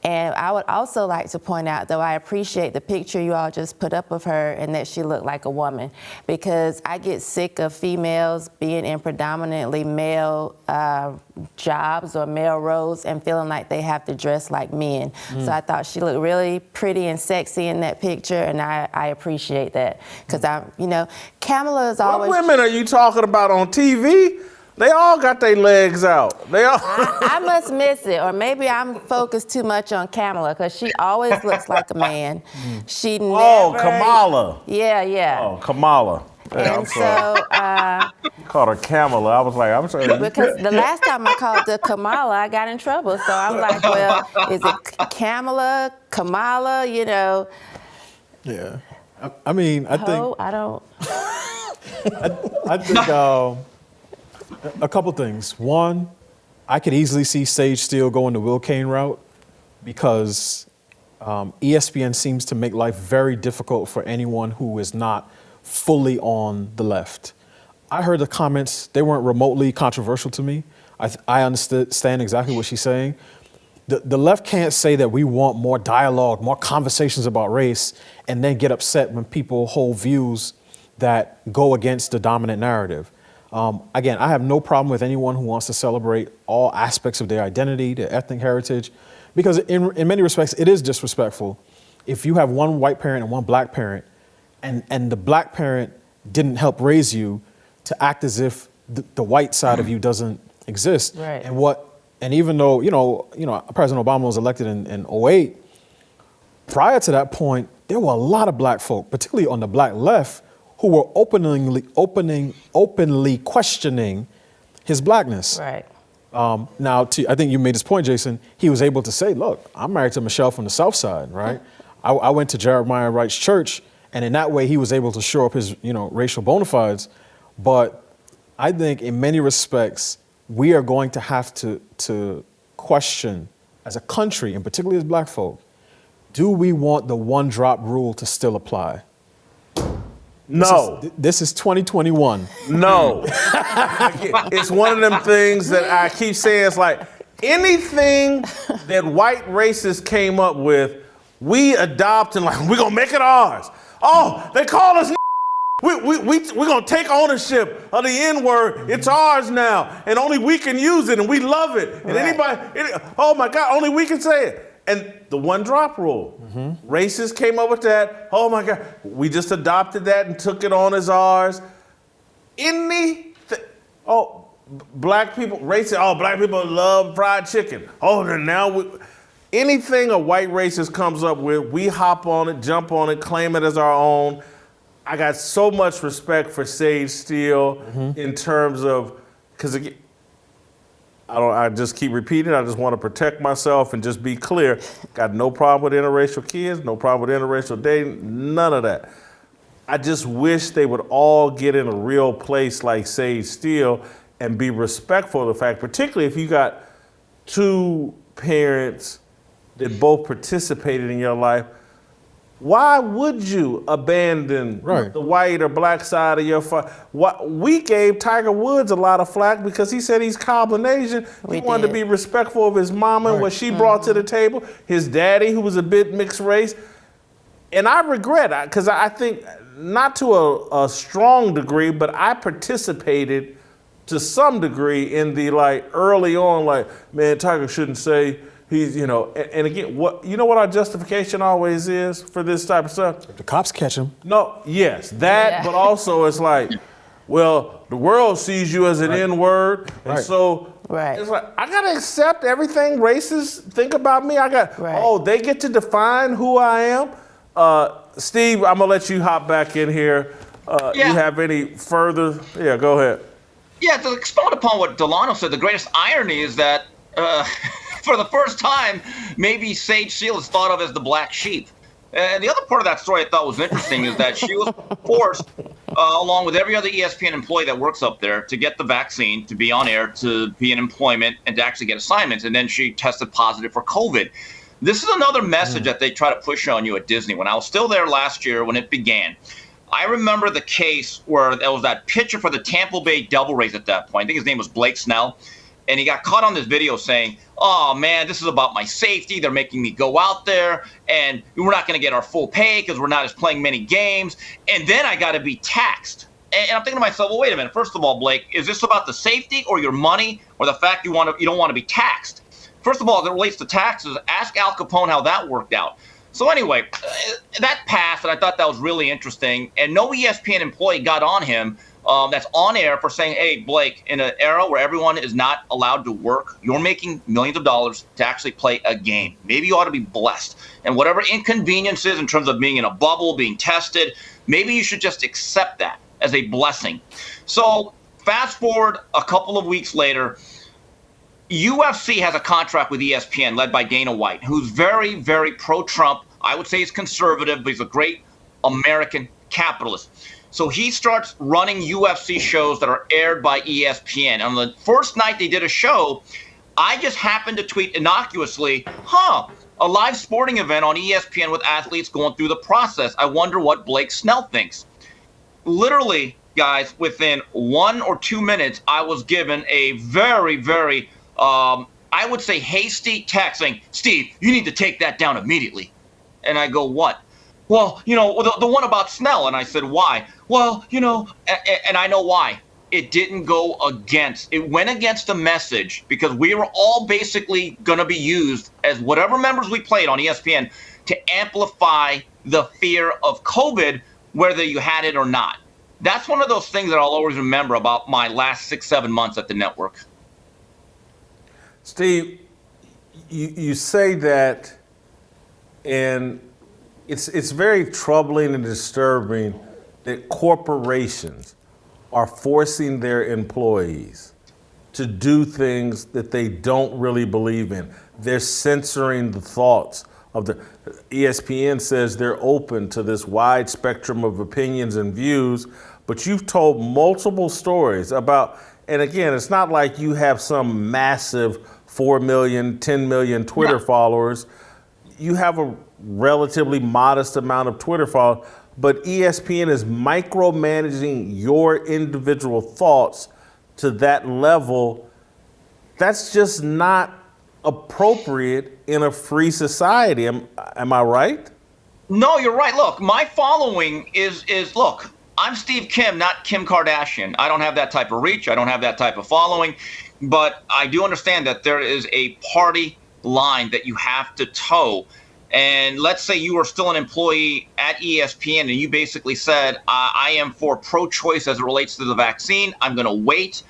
And I would also like to point out, though, I appreciate the picture you all just put up of her and that she looked like a woman, because I get sick of females being in predominantly male jobs or male roles and feeling like they have to dress like men. So I thought she looked really pretty and sexy in that picture, and I appreciate that, because Kamala is always... What women are you talking about on TV? They all got their legs out. They all. I must miss it, or maybe I'm focused too much on Kamala, because she always looks like a man. She never. Oh, Kamala. Yeah. Oh, Kamala. And so, Called her Kamala. I was like, I'm sorry. because the last time I called her Kamala, I got in trouble. So I'm like, well, is it Kamala, Kamala, you know? Yeah. I mean, I think I don't. I think a couple things. One, I could easily see Sage Steele going the Will Cain route because ESPN seems to make life very difficult for anyone who is not fully on the left. I heard the comments, they weren't remotely controversial to me. I understand exactly what she's saying. The left can't say that we want more dialogue, more conversations about race, and then get upset when people hold views that go against the dominant narrative. Again, I have no problem with anyone who wants to celebrate all aspects of their identity, their ethnic heritage, because in many respects, it is disrespectful. If you have one white parent and one black parent, and the black parent didn't help raise you, to act as if the white side of you doesn't exist. Right. And even though, President Obama was elected in 2008, prior to that point, there were a lot of black folk, particularly on the black left, who were openly questioning his blackness. Right. Now, I think you made this point, Jason. He was able to say, look, I'm married to Michelle from the South Side, right? I went to Jeremiah Wright's church, and in that way, he was able to show up his, racial bona fides. But I think in many respects, we are going to have to question as a country, and particularly as black folk, do we want the one drop rule to still apply? No. This is 2021. No. It's one of them things that I keep saying. It's like anything that white racists came up with, we adopt and like, we're going to make it ours. Oh, they call us we're going to take ownership of the N-word. It's ours now. And only we can use it, and we love it. And oh my God, only we can say it. And the one drop rule. Racists came up with that. Oh my God, we just adopted that and took it on as ours. Black people, black people love fried chicken. Oh, then now anything a white racist comes up with, we hop on it, jump on it, claim it as our own. I got so much respect for Sage Steele in terms of, because I just keep repeating, I just want to protect myself and just be clear. Got no problem with interracial kids, no problem with interracial dating, none of that. I just wish they would all get in a real place like Sage Steele and be respectful of the fact, particularly if you got two parents that both participated in your life. Why would you abandon the white or black side of your We gave Tiger Woods a lot of flack because he said he's Combination. He wanted to be respectful of his mama and what she brought to the table, his daddy, who was a bit mixed race. And I regret it, because I think, not to a strong degree, but I participated to some degree in the early on, man, Tiger shouldn't say he's, and again, what our justification always is for this type of stuff? If the cops catch him. No, yes, that, but also it's like, well, the world sees you as an N-word, and so it's like, I gotta accept everything racists think about me. They get to define who I am. Steve, I'm gonna let you hop back in here. You have any further? Yeah, go ahead. Yeah, to expound upon what Delano said, the greatest irony is that for the first time, maybe Sage Steele is thought of as the black sheep. And the other part of that story I thought was interesting is that she was forced, along with every other ESPN employee that works up there, to get the vaccine, to be on air, to be in employment, and to actually get assignments. And then she tested positive for COVID. This is another message that they try to push on you at Disney. When I was still there last year, when it began, I remember the case where there was that pitcher for the Tampa Bay Devil Rays at that point. I think his name was Blake Snell. And he got caught on this video saying, oh, man, this is about my safety. They're making me go out there, and we're not going to get our full pay because we're not as playing many games. And then I got to be taxed. And I'm thinking to myself, well, wait a minute. First of all, Blake, is this about the safety or your money or the fact you don't want to be taxed? First of all, as it relates to taxes, ask Al Capone how that worked out. So anyway, that passed, and I thought that was really interesting. And no ESPN employee got on him that's on air for saying, hey, Blake, in an era where everyone is not allowed to work, you're making millions of dollars to actually play a game. Maybe you ought to be blessed. And whatever inconveniences in terms of being in a bubble, being tested, maybe you should just accept that. as a blessing. So fast forward a couple of weeks later, UFC has a contract with ESPN led by Dana White, who's very, very pro-Trump. I would say he's conservative, but he's a great American capitalist. So he starts running UFC shows that are aired by ESPN. On the first night they did a show, I just happened to tweet innocuously, a live sporting event on ESPN with athletes going through the process. I wonder what Blake Snell thinks. Literally, guys, within 1 or 2 minutes, I was given a very, very, I would say hasty text saying, Steve, you need to take that down immediately. And I go, what? Well, the one about Snell. And I said, why? Well, and I know why. It didn't go against. It went against the message because we were all basically going to be used as whatever members we played on ESPN to amplify the fear of COVID, whether you had it or not. That's one of those things that I'll always remember about my last 6-7 months at the network. Steve, you say that, and it's very troubling and disturbing that corporations are forcing their employees to do things that they don't really believe in. They're censoring the thoughts of the ESPN says they're open to this wide spectrum of opinions and views, but you've told multiple stories about, and again, it's not like you have some massive 4 million, 10 million Twitter followers. You have a relatively modest amount of Twitter followers, but ESPN is micromanaging your individual thoughts to that level. That's just not appropriate in a free society. Am I right? No, you're right. Look, my following is look, I'm Steve Kim, not Kim Kardashian. I don't have that type of reach. I don't have that type of following. But I do understand that there is a party line that you have to toe. And let's say you are still an employee at ESPN and you basically said, I am for pro-choice as it relates to the vaccine. I'm going to wait.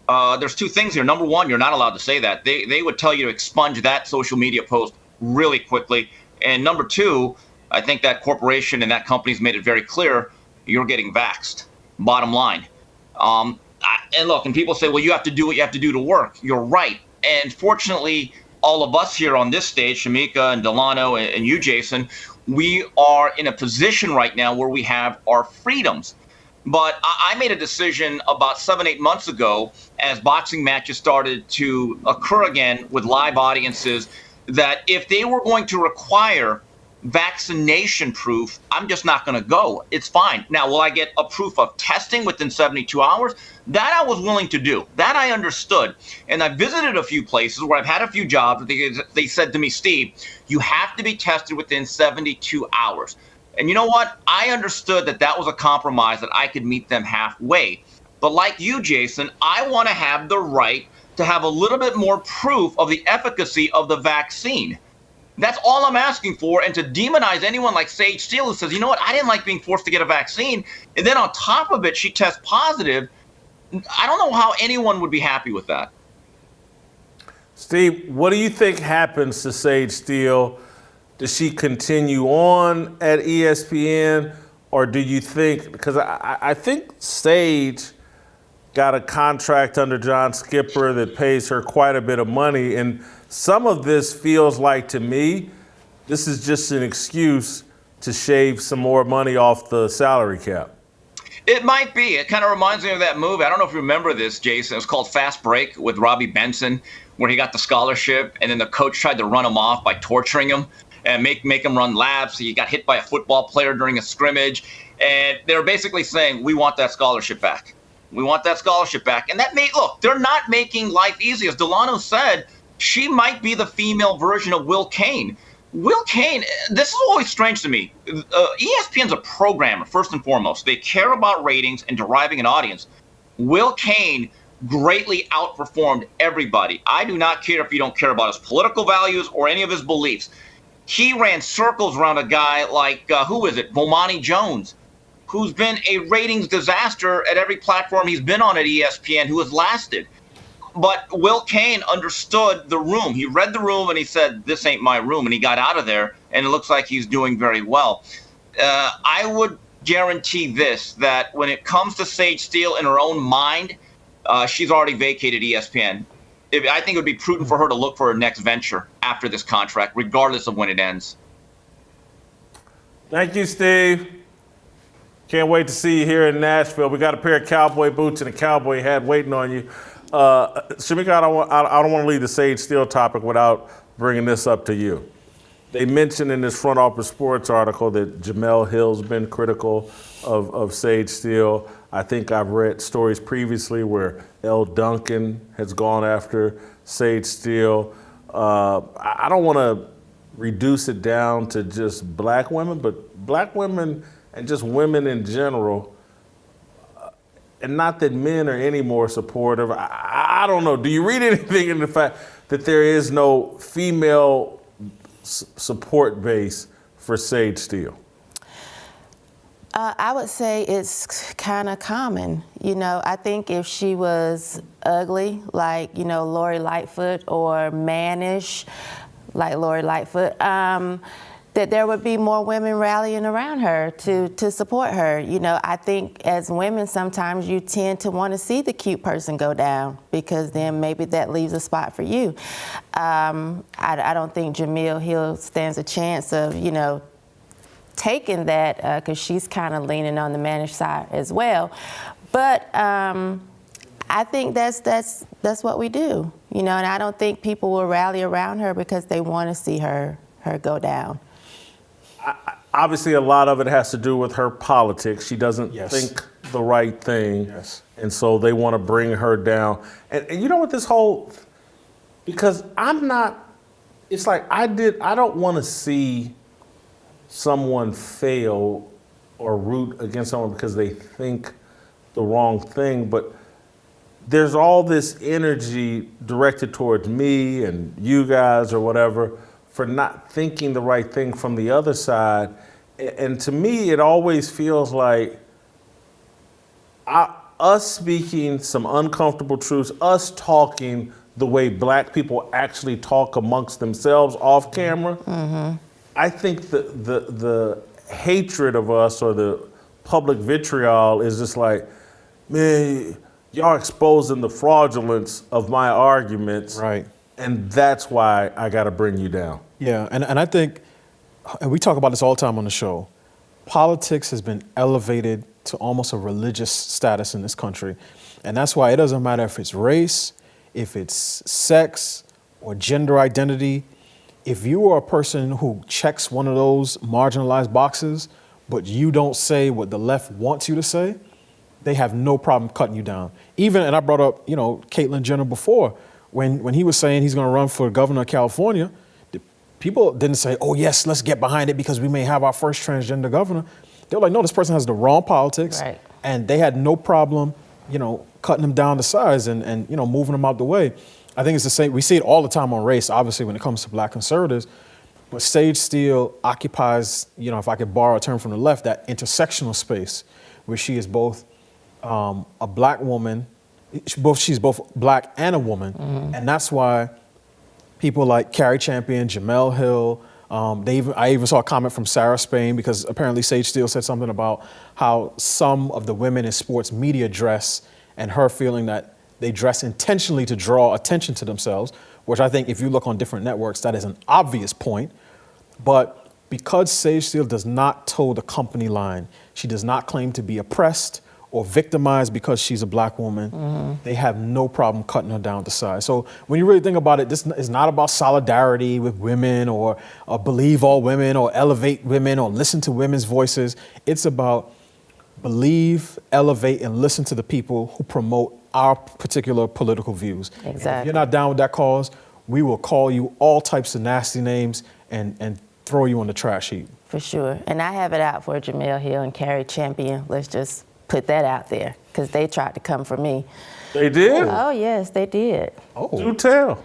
There's 2 things here. Number one, you're not allowed to say that. They would tell you to expunge that social media post really quickly. And number 2, I think that corporation and that company's made it very clear you're getting vaxxed. Bottom line. And look, and people say, well, you have to do what you have to do to work. You're right. And fortunately, all of us here on this stage, Shemeka and Delano and you, Jason, we are in a position right now where we have our freedoms. But I made a decision about 7-8 months ago as boxing matches started to occur again with live audiences that if they were going to require vaccination proof, I'm just not going to go. It's fine. Now, will I get a proof of testing within 72 hours? That I was willing to do. That I understood. And I visited a few places where I've had a few jobs. They said to me, Steve, you have to be tested within 72 hours. And you know what? I understood that that was a compromise that I could meet them halfway. But like you, Jason, I want to have the right to have a little bit more proof of the efficacy of the vaccine. That's all I'm asking for. And to demonize anyone like Sage Steele who says, you know what, I didn't like being forced to get a vaccine. And then on top of it, she tests positive. I don't know how anyone would be happy with that. Steve, what do you think happens to Sage Steele? Does she continue on at ESPN? Or do you think, because I think Sage got a contract under John Skipper that pays her quite a bit of money. And some of this feels like, to me, this is just an excuse to shave some more money off the salary cap. It might be. It kind of reminds me of that movie. I don't know if you remember this, Jason. It was called Fast Break with Robbie Benson, where he got the scholarship, and then the coach tried to run him off by torturing him and make him run laps. He got hit by a football player during a scrimmage, and they were basically saying, we want that scholarship back. We want that scholarship back. And that look, they're not making life easy. As Delano said, she might be the female version of Will Cain. Will Cain, this is always strange to me. ESPN's a programmer, first and foremost. They care about ratings and deriving an audience. Will Cain greatly outperformed everybody. I do not care if you don't care about his political values or any of his beliefs. He ran circles around a guy like, who is it, Bomani Jones, who's been a ratings disaster at every platform he's been on at ESPN, who has lasted. But Will Cain understood the room. He read the room and he said, this ain't my room. And he got out of there, and it looks like he's doing very well. I would guarantee this, that when it comes to Sage Steele in her own mind, she's already vacated ESPN. I think it would be prudent for her to look for her next venture after this contract, regardless of when it ends. Thank you, Steve. Can't wait to see you here in Nashville. We got a pair of cowboy boots and a cowboy hat waiting on you. Shemeka, I don't want to leave the Sage Steele topic without bringing this up to you. They mentioned in this Front Office Sports article that Jemele Hill's been critical of Sage Steele. I think I've read stories previously where Elle Duncan has gone after Sage Steele. I don't want to reduce it down to just black women, but black women and just women in general, and not that men are any more supportive. I don't know. Do you read anything in the fact that there is no female support base for Sage Steele? I would say it's kind of common. You know, I think if she was ugly, like, you know, Lori Lightfoot, or mannish, like Lori Lightfoot, that there would be more women rallying around her to support her. You know, I think as women, sometimes you tend to want to see the cute person go down, because then maybe that leaves a spot for you. I don't think Jemele Hill stands a chance of, you know, taking that, because she's kind of leaning on the mannish side as well. But I think that's what we do, you know, and I don't think people will rally around her because they want to see her go down. Obviously, a lot of it has to do with her politics. She doesn't think the right thing, and so they want to bring her down. And you know what, this whole, because I'm not, it's like I don't want to see someone fail or root against someone because they think the wrong thing, but there's all this energy directed towards me and you guys or whatever for not thinking the right thing from the other side. And to me, it always feels like us speaking some uncomfortable truths, us talking the way black people actually talk amongst themselves off camera. Mm-hmm. I think the hatred of us, or the public vitriol, is just like, man, y'all exposing the fraudulence of my arguments. Right. And that's why I got to bring you down. Yeah, and I think, and we talk about this all the time on the show, politics has been elevated to almost a religious status in this country. And that's why it doesn't matter if it's race, if it's sex, or gender identity. If you are a person who checks one of those marginalized boxes, but you don't say what the left wants you to say, they have no problem cutting you down. Even, and I brought up, you know, Caitlyn Jenner before, when he was saying he's going to run for governor of California, people didn't say, oh yes, let's get behind it because we may have our first transgender governor. They were like, no, this person has the wrong politics. Right. And they had no problem, you know, cutting him down to size and you know, moving him out the way. I think it's the same. We see it all the time on race, obviously, when it comes to black conservatives. But Sage Steele occupies, you know, if I could borrow a term from the left, that intersectional space where she is both a black woman, she's both black and a woman. Mm-hmm. And that's why people like Carrie Champion, Jemele Hill, I even saw a comment from Sarah Spain, because apparently Sage Steele said something about how some of the women in sports media dress, and her feeling that they dress intentionally to draw attention to themselves, which I think if you look on different networks, that is an obvious point. But because Sage Steele does not toe the company line, she does not claim to be oppressed or victimized because she's a black woman, mm-hmm. they have no problem cutting her down to size. So when you really think about it, this is not about solidarity with women or believe all women or elevate women or listen to women's voices. It's about believe, elevate, and listen to the people who promote our particular political views. Exactly. If you're not down with that cause, we will call you all types of nasty names and throw you on the trash heap. For sure. And I have it out for Jemele Hill and Carrie Champion. Let's just put that out there, because they tried to come for me. They did? Oh, yes, they did. Oh. Do tell.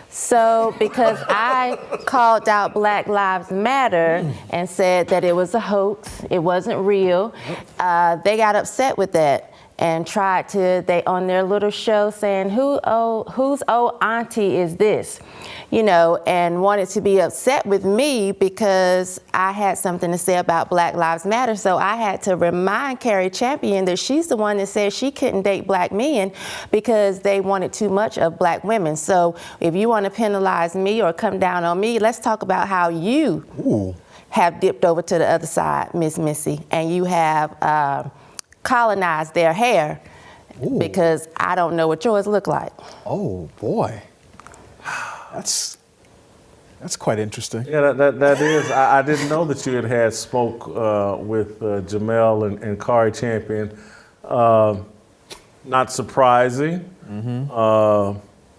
So, because I called out Black Lives Matter and said that it was a hoax, it wasn't real, they got upset with that and tried to, they on their little show saying, whose old auntie is this? and wanted to be upset with me because I had something to say about Black Lives Matter. So I had to remind Carrie Champion that she's the one that said she couldn't date black men because they wanted too much of black women. So if you want to penalize me or come down on me, let's talk about how you have dipped over to the other side, Miss Missy, and you have colonized their hair because I don't know what yours look like. Oh boy, that's quite interesting. Yeah, that is. I didn't know that you had spoke with Jamel and Kari Champion. Not surprising.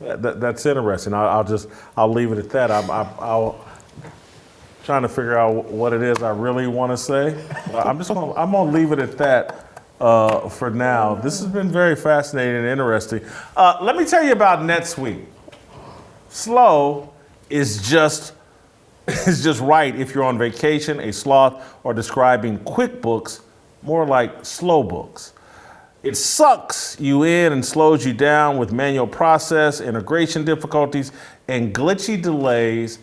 That's interesting. I'll leave it at that. I'll trying to figure out what it is I really want to say. I'm gonna leave it at that for now. This has been very fascinating and interesting. Let me tell you about NetSuite. Slow is just right if you're on vacation, a sloth, or describing QuickBooks, more like slow books. It sucks you in and slows you down with manual process, integration difficulties, and glitchy delays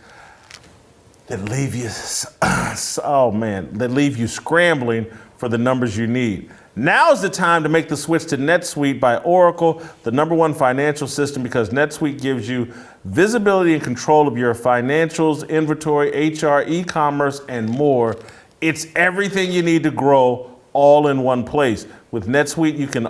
that leave you, that leave you scrambling for the numbers you need. Now's the time to make the switch to NetSuite by Oracle, the #1 financial system, because NetSuite gives you visibility and control of your financials, inventory, HR, e-commerce, and more. It's everything you need to grow all in one place. With NetSuite, you can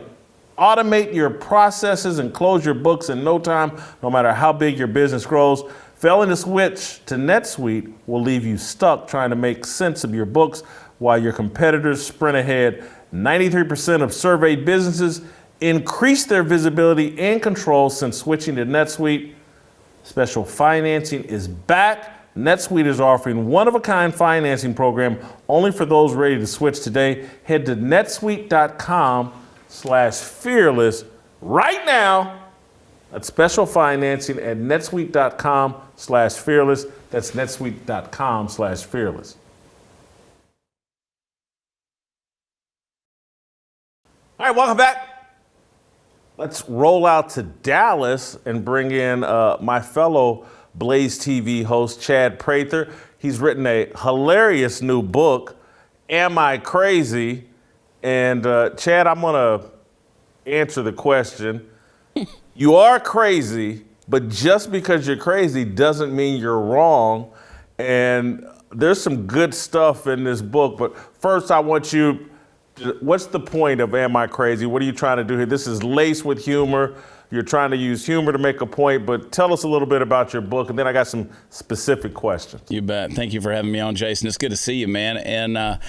automate your processes and close your books in no time, no matter how big your business grows. Failing to switch to NetSuite will leave you stuck trying to make sense of your books while your competitors sprint ahead. 93% of surveyed businesses increased their visibility and control since switching to NetSuite. Special financing is back. NetSuite is offering one-of-a-kind financing program only for those ready to switch today. Head to netsuite.com/fearless right now. That's special financing at netsuite.com/fearless. That's netsuite.com/fearless. All right, welcome back. Let's roll out to Dallas and bring in my fellow BlazeTV host, Chad Prather. He's written a hilarious new book, Am I Crazy? And Chad, I'm gonna answer the question. You are crazy, but just because you're crazy doesn't mean you're wrong. And there's some good stuff in this book, but first I want you, what's the point of Am I Crazy? What are you trying to do here? This is laced with humor. You're trying to use humor to make a point, but tell us a little bit about your book, and then I got some specific questions. You bet. Thank you for having me on, Jason. It's good to see you, man. And, I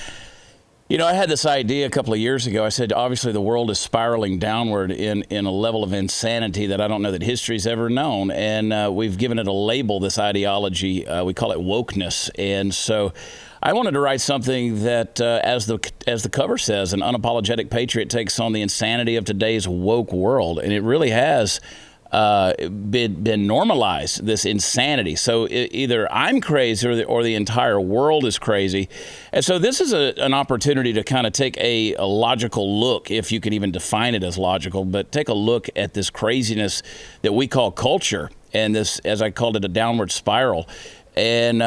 had this idea a couple of years ago. I said, obviously, the world is spiraling downward in a level of insanity that I don't know that history's ever known. And we've given it a label, this ideology. We call it wokeness. And so I wanted to write something that, as the cover says, an unapologetic patriot takes on the insanity of today's woke world. And it really has been normalized, this insanity. So either I'm crazy or the entire world is crazy. And so this is an opportunity to kind of take a logical look, if you can even define it as logical, but take a look at this craziness that we call culture, and this, as I called it, a downward spiral. And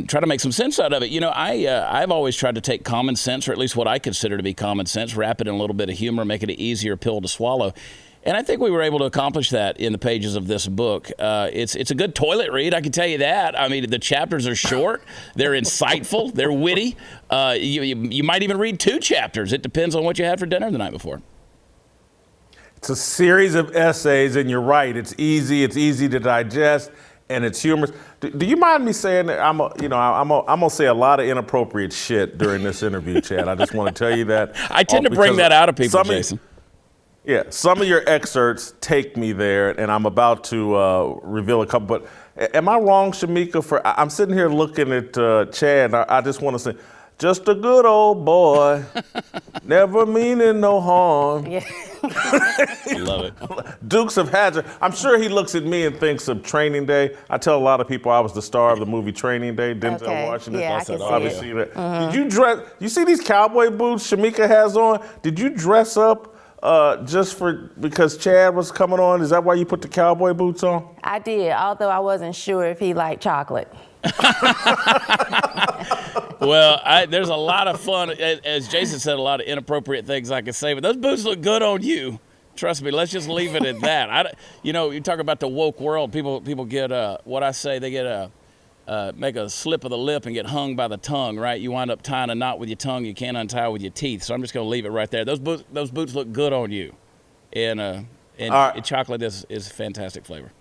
try to make some sense out of it. I've always tried to take common sense, or at least what I consider to be common sense, wrap it in a little bit of humor, make it an easier pill to swallow. And I think we were able to accomplish that in the pages of this book. It's a good toilet read, I can tell you that. I mean, the chapters are short, they're insightful, they're witty. You might even read 2 chapters. It depends on what you had for dinner the night before. It's a series of essays, and you're right. It's easy to digest, and it's humorous. Do you mind me saying that I'm gonna say a lot of inappropriate shit during this interview, Chad? I just want to tell you that. I tend to bring that out of people, Jason. Yeah, some of your excerpts take me there, and I'm about to reveal a couple. But am I wrong, Shemeka? I'm sitting here looking at Chad, and I just want to say, just a good old boy, never meaning no harm. Yeah. I love it. Dukes of Hazzard. I'm sure he looks at me and thinks of Training Day. I tell a lot of people I was the star of the movie Training Day, Denzel Washington. Yeah, I can see it. Did you dress? You see these cowboy boots Shemeka has on? Did you dress up just because Chad was coming on? Is that why you put the cowboy boots on? I did, although I wasn't sure if he liked chocolate. Well, there's a lot of fun, as Jason said, a lot of inappropriate things I could say, but those boots look good on you. Trust me, let's just leave it at that. You talk about the woke world, people get, what I say, they get make a slip of the lip and get hung by the tongue, right? You wind up tying a knot with your tongue you can't untie with your teeth. So I'm just going to leave it right there. Those boots look good on you. And chocolate is a fantastic flavor.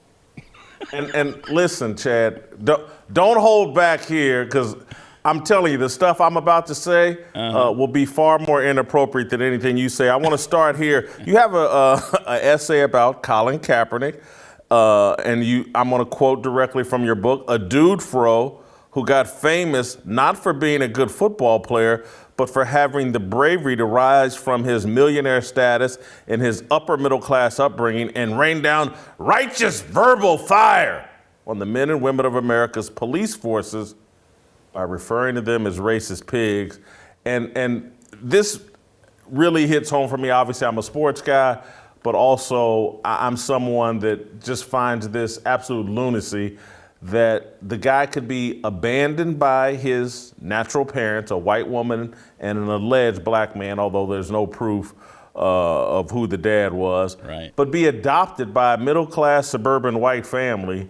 And listen, Chad, don't hold back here, because I'm telling you, the stuff I'm about to say will be far more inappropriate than anything you say. I want to start here. You have an essay about Colin Kaepernick, and I'm going to quote directly from your book, a dude fro who got famous not for being a good football player, but for having the bravery to rise from his millionaire status in his upper middle class upbringing and rain down righteous verbal fire on the men and women of America's police forces by referring to them as racist pigs. And this really hits home for me. Obviously, I'm a sports guy, but also I'm someone that just finds this absolute lunacy that the guy could be abandoned by his natural parents, a white woman and an alleged black man, although there's no proof of who the dad was, right, but be adopted by a middle-class suburban white family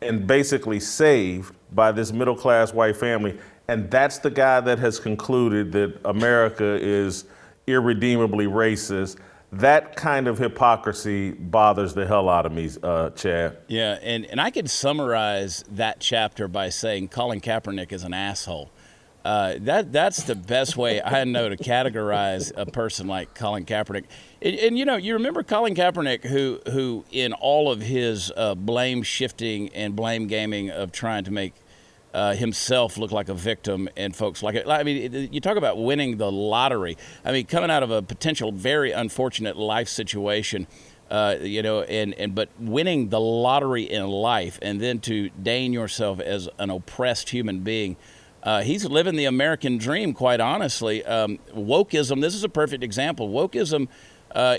and basically saved by this middle-class white family. And that's the guy that has concluded that America is irredeemably racist. That kind of hypocrisy bothers the hell out of me, Chad. Yeah, and I could summarize that chapter by saying Colin Kaepernick is an asshole. That's the best way I know to categorize a person like Colin Kaepernick. And you remember Colin Kaepernick, who in all of his blame shifting and blame gaming of trying to make himself look like a victim and folks like it. I mean, you talk about winning the lottery. I mean, coming out of a potential very unfortunate life situation, but winning the lottery in life and then to deign yourself as an oppressed human being. He's living the American dream, quite honestly. Wokeism, this is a perfect example. Wokeism,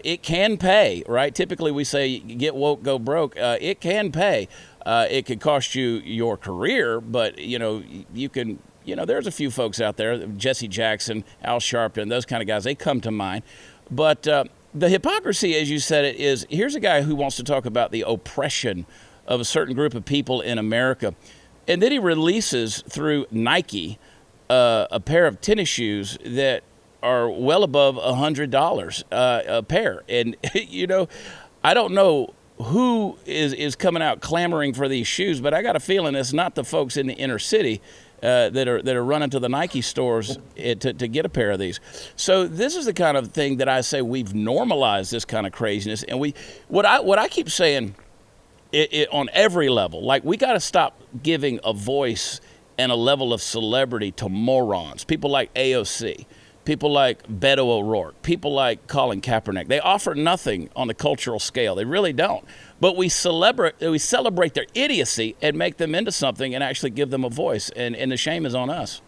it can pay, right? Typically we say get woke, go broke. It can pay. It could cost you your career, but, you can, there's a few folks out there, Jesse Jackson, Al Sharpton, those kind of guys, they come to mind. But the hypocrisy, as you said it, is here's a guy who wants to talk about the oppression of a certain group of people in America. And then he releases through Nike a pair of tennis shoes that are well above $100 a pair. And, I don't know who is coming out clamoring for these shoes, but I got a feeling it's not the folks in the inner city that are running to the Nike stores to get a pair of these. So this is the kind of thing that I say we've normalized this kind of craziness. And what I keep saying on every level, like we got to stop giving a voice and a level of celebrity to morons, people like AOC, people like Beto O'Rourke, people like Colin Kaepernick. They offer nothing on the cultural scale. They really don't. But we celebrate their idiocy and make them into something and actually give them a voice. And the shame is on us.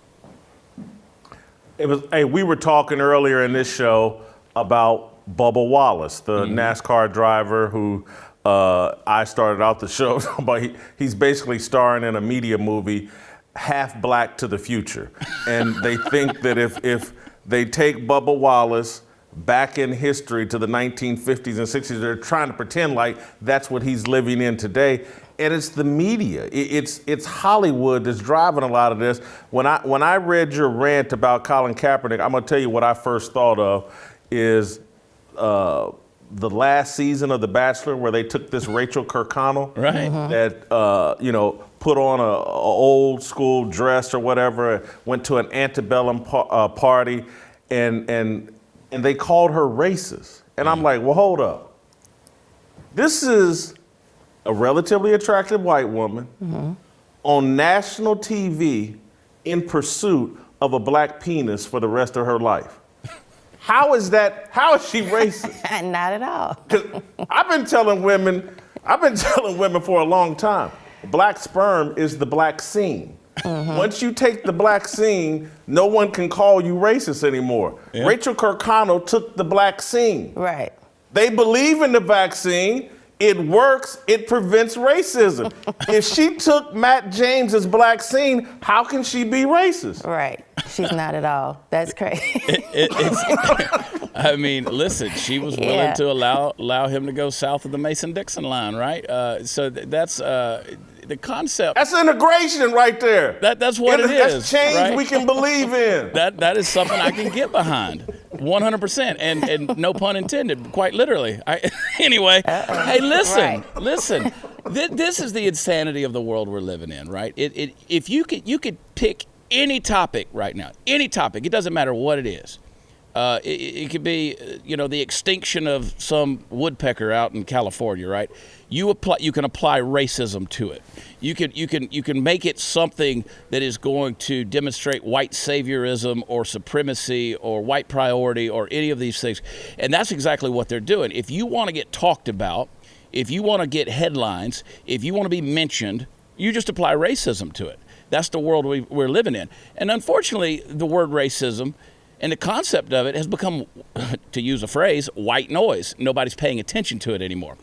We were talking earlier in this show about Bubba Wallace, the NASCAR driver who I started out the show, but he's basically starring in a media movie, Half Black to the Future. And they think that if they take Bubba Wallace back in history to the 1950s and 60s, they're trying to pretend like that's what he's living in today. And it's the media. It's Hollywood that's driving a lot of this. When I read your rant about Colin Kaepernick, I'm gonna tell you what I first thought of is the last season of The Bachelor, where they took this Rachel Kirkconnell, right, that put on a old school dress or whatever, went to an antebellum party, and they called her racist. And I'm like, well, hold up. This is a relatively attractive white woman on national TV in pursuit of a black penis for the rest of her life. How is she racist? Not at all. 'Cause I've been telling women for a long time, black sperm is the black scene. Once you take the black scene, no one can call you racist anymore. Yeah. Rachel Kirkconnell took the black scene. Right. They believe in the vaccine. It works. It prevents racism. If she took Matt James's vaccine, how can she be racist? Right. She's not at all. That's crazy. I mean, listen, she was willing to allow him to go south of the Mason-Dixon line, right? So that's the concept. That's integration right there. That's what it is. That's change right? we can believe in. That is something I can get behind, 100%, and no pun intended, quite literally. Anyway, hey, listen. This is the insanity of the world we're living in, right? If you could pick any topic right now, any topic, it doesn't matter what it is. It could be, the extinction of some woodpecker out in California, right? You can apply racism to it. You can make it something that is going to demonstrate white saviorism or supremacy or white priority or any of these things. And that's exactly what they're doing. If you want to get talked about, if you want to get headlines, if you want to be mentioned, you just apply racism to it. That's the world we're living in. And unfortunately, the word racism and the concept of it has become, to use a phrase, white noise. Nobody's paying attention to it anymore.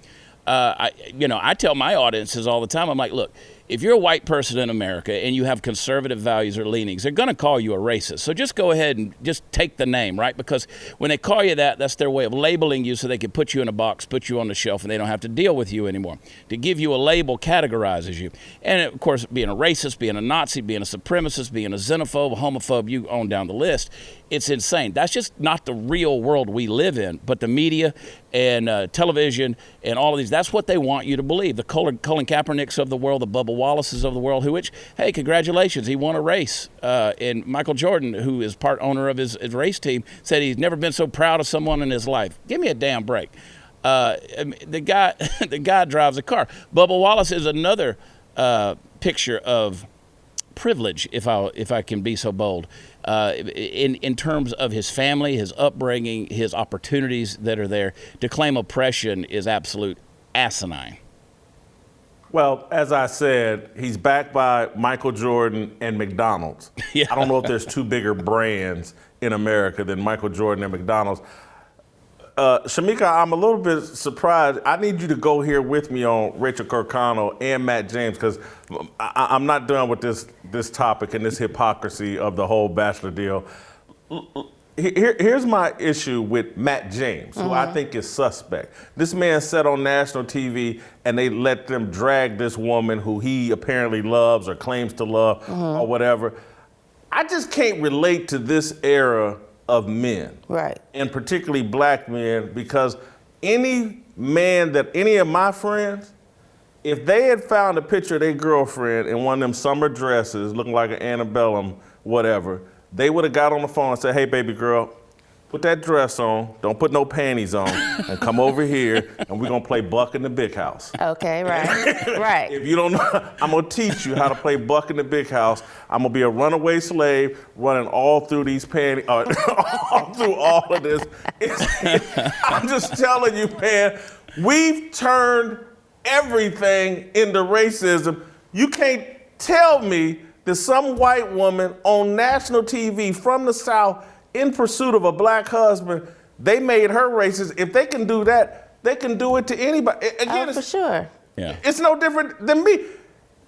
I tell my audiences all the time, I'm like, look, if you're a white person in America and you have conservative values or leanings, they're going to call you a racist. So just go ahead and just take the name, right? Because when they call you that, that's their way of labeling you so they can put you in a box, put you on the shelf, and they don't have to deal with you anymore. To give you a label categorizes you. And, of course, being a racist, being a Nazi, being a supremacist, being a xenophobe, a homophobe, you on down the list, it's insane. That's just not the real world we live in. But the media and television and all of these, that's what they want you to believe. The Colin Kaepernicks of the world, the Bubba Wallaces of the world, hey, congratulations, he won a race. And Michael Jordan, who is part owner of his race team, said he's never been so proud of someone in his life. Give me a damn break. The guy drives a car. Bubba Wallace is another picture of privilege, if I can be so bold, in terms of his family, his upbringing, his opportunities that are there. To claim oppression is absolute asinine. Well, as I said, he's backed by Michael Jordan and McDonald's. Yeah. I don't know if there's two bigger brands in America than Michael Jordan and McDonald's. Shemeka, I'm a little bit surprised. I need you to go here with me on Rachel Kirkconnell and Matt James, because I'm not done with this topic and this hypocrisy of the whole Bachelor deal. Here's my issue with Matt James, who I think is suspect. This man sat on national TV and they let them drag this woman who he apparently loves or claims to love or whatever. I just can't relate to this era of men, Right. and particularly black men, because any man that any of my friends, if they had found a picture of their girlfriend in one of them summer dresses looking like an antebellum, whatever, they would have got on the phone and said, hey, baby girl, put that dress on, don't put no panties on, and come over here, and we're gonna play Buck in the Big House. Okay, right. Right. If you don't know, I'm gonna teach you how to play Buck in the Big House. I'm gonna be a runaway slave running all through these panties, all through all of this. I'm just telling you, man, we've turned everything into racism. You can't tell me that some white woman on national TV from the South in pursuit of a black husband, they made her racist. If they can do that, they can do it to anybody. Again, For sure. Yeah. It's no different than me.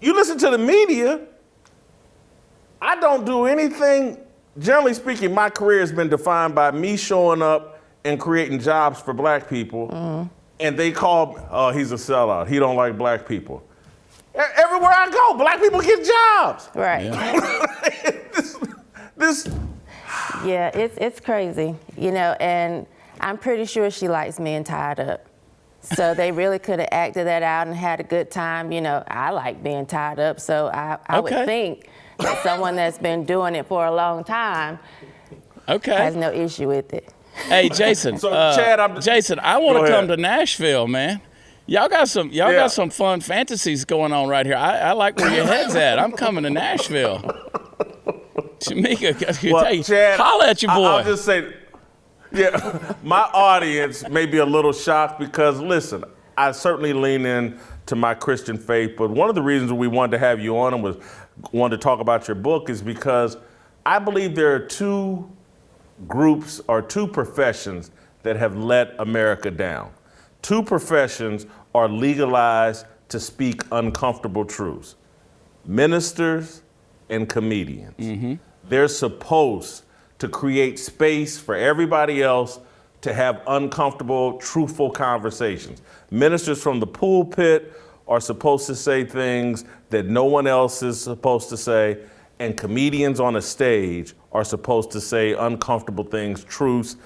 You listen to the media, I don't do anything. Generally speaking, my career has been defined by me showing up and creating jobs for black people. And they call, oh, he's a sellout. He don't like black people. Everywhere I go, black people get jobs. Right. This Yeah, it's crazy, and I'm pretty sure she likes being tied up. So they really could have acted that out and had a good time. I like being tied up, so I would think that someone that's been doing it for a long time has no issue with it. Hey, Jason. So, Chad, Jason, I want to come to Nashville, man. Y'all got some fun fantasies going on right here. I like where your head's at. I'm coming to Nashville. Shemeka, Chad, holla at your boy. I'll just say, my audience may be a little shocked because, listen, I certainly lean in to my Christian faith, but one of the reasons we wanted to have you on and wanted to talk about your book is because I believe there are two groups or two professions that have let America down. 2 professions are legalized to speak uncomfortable truths: ministers and comedians. They're supposed to create space for everybody else to have uncomfortable, truthful conversations. Ministers from the pulpit are supposed to say things that no one else is supposed to say, and comedians on a stage are supposed to say uncomfortable things, truths.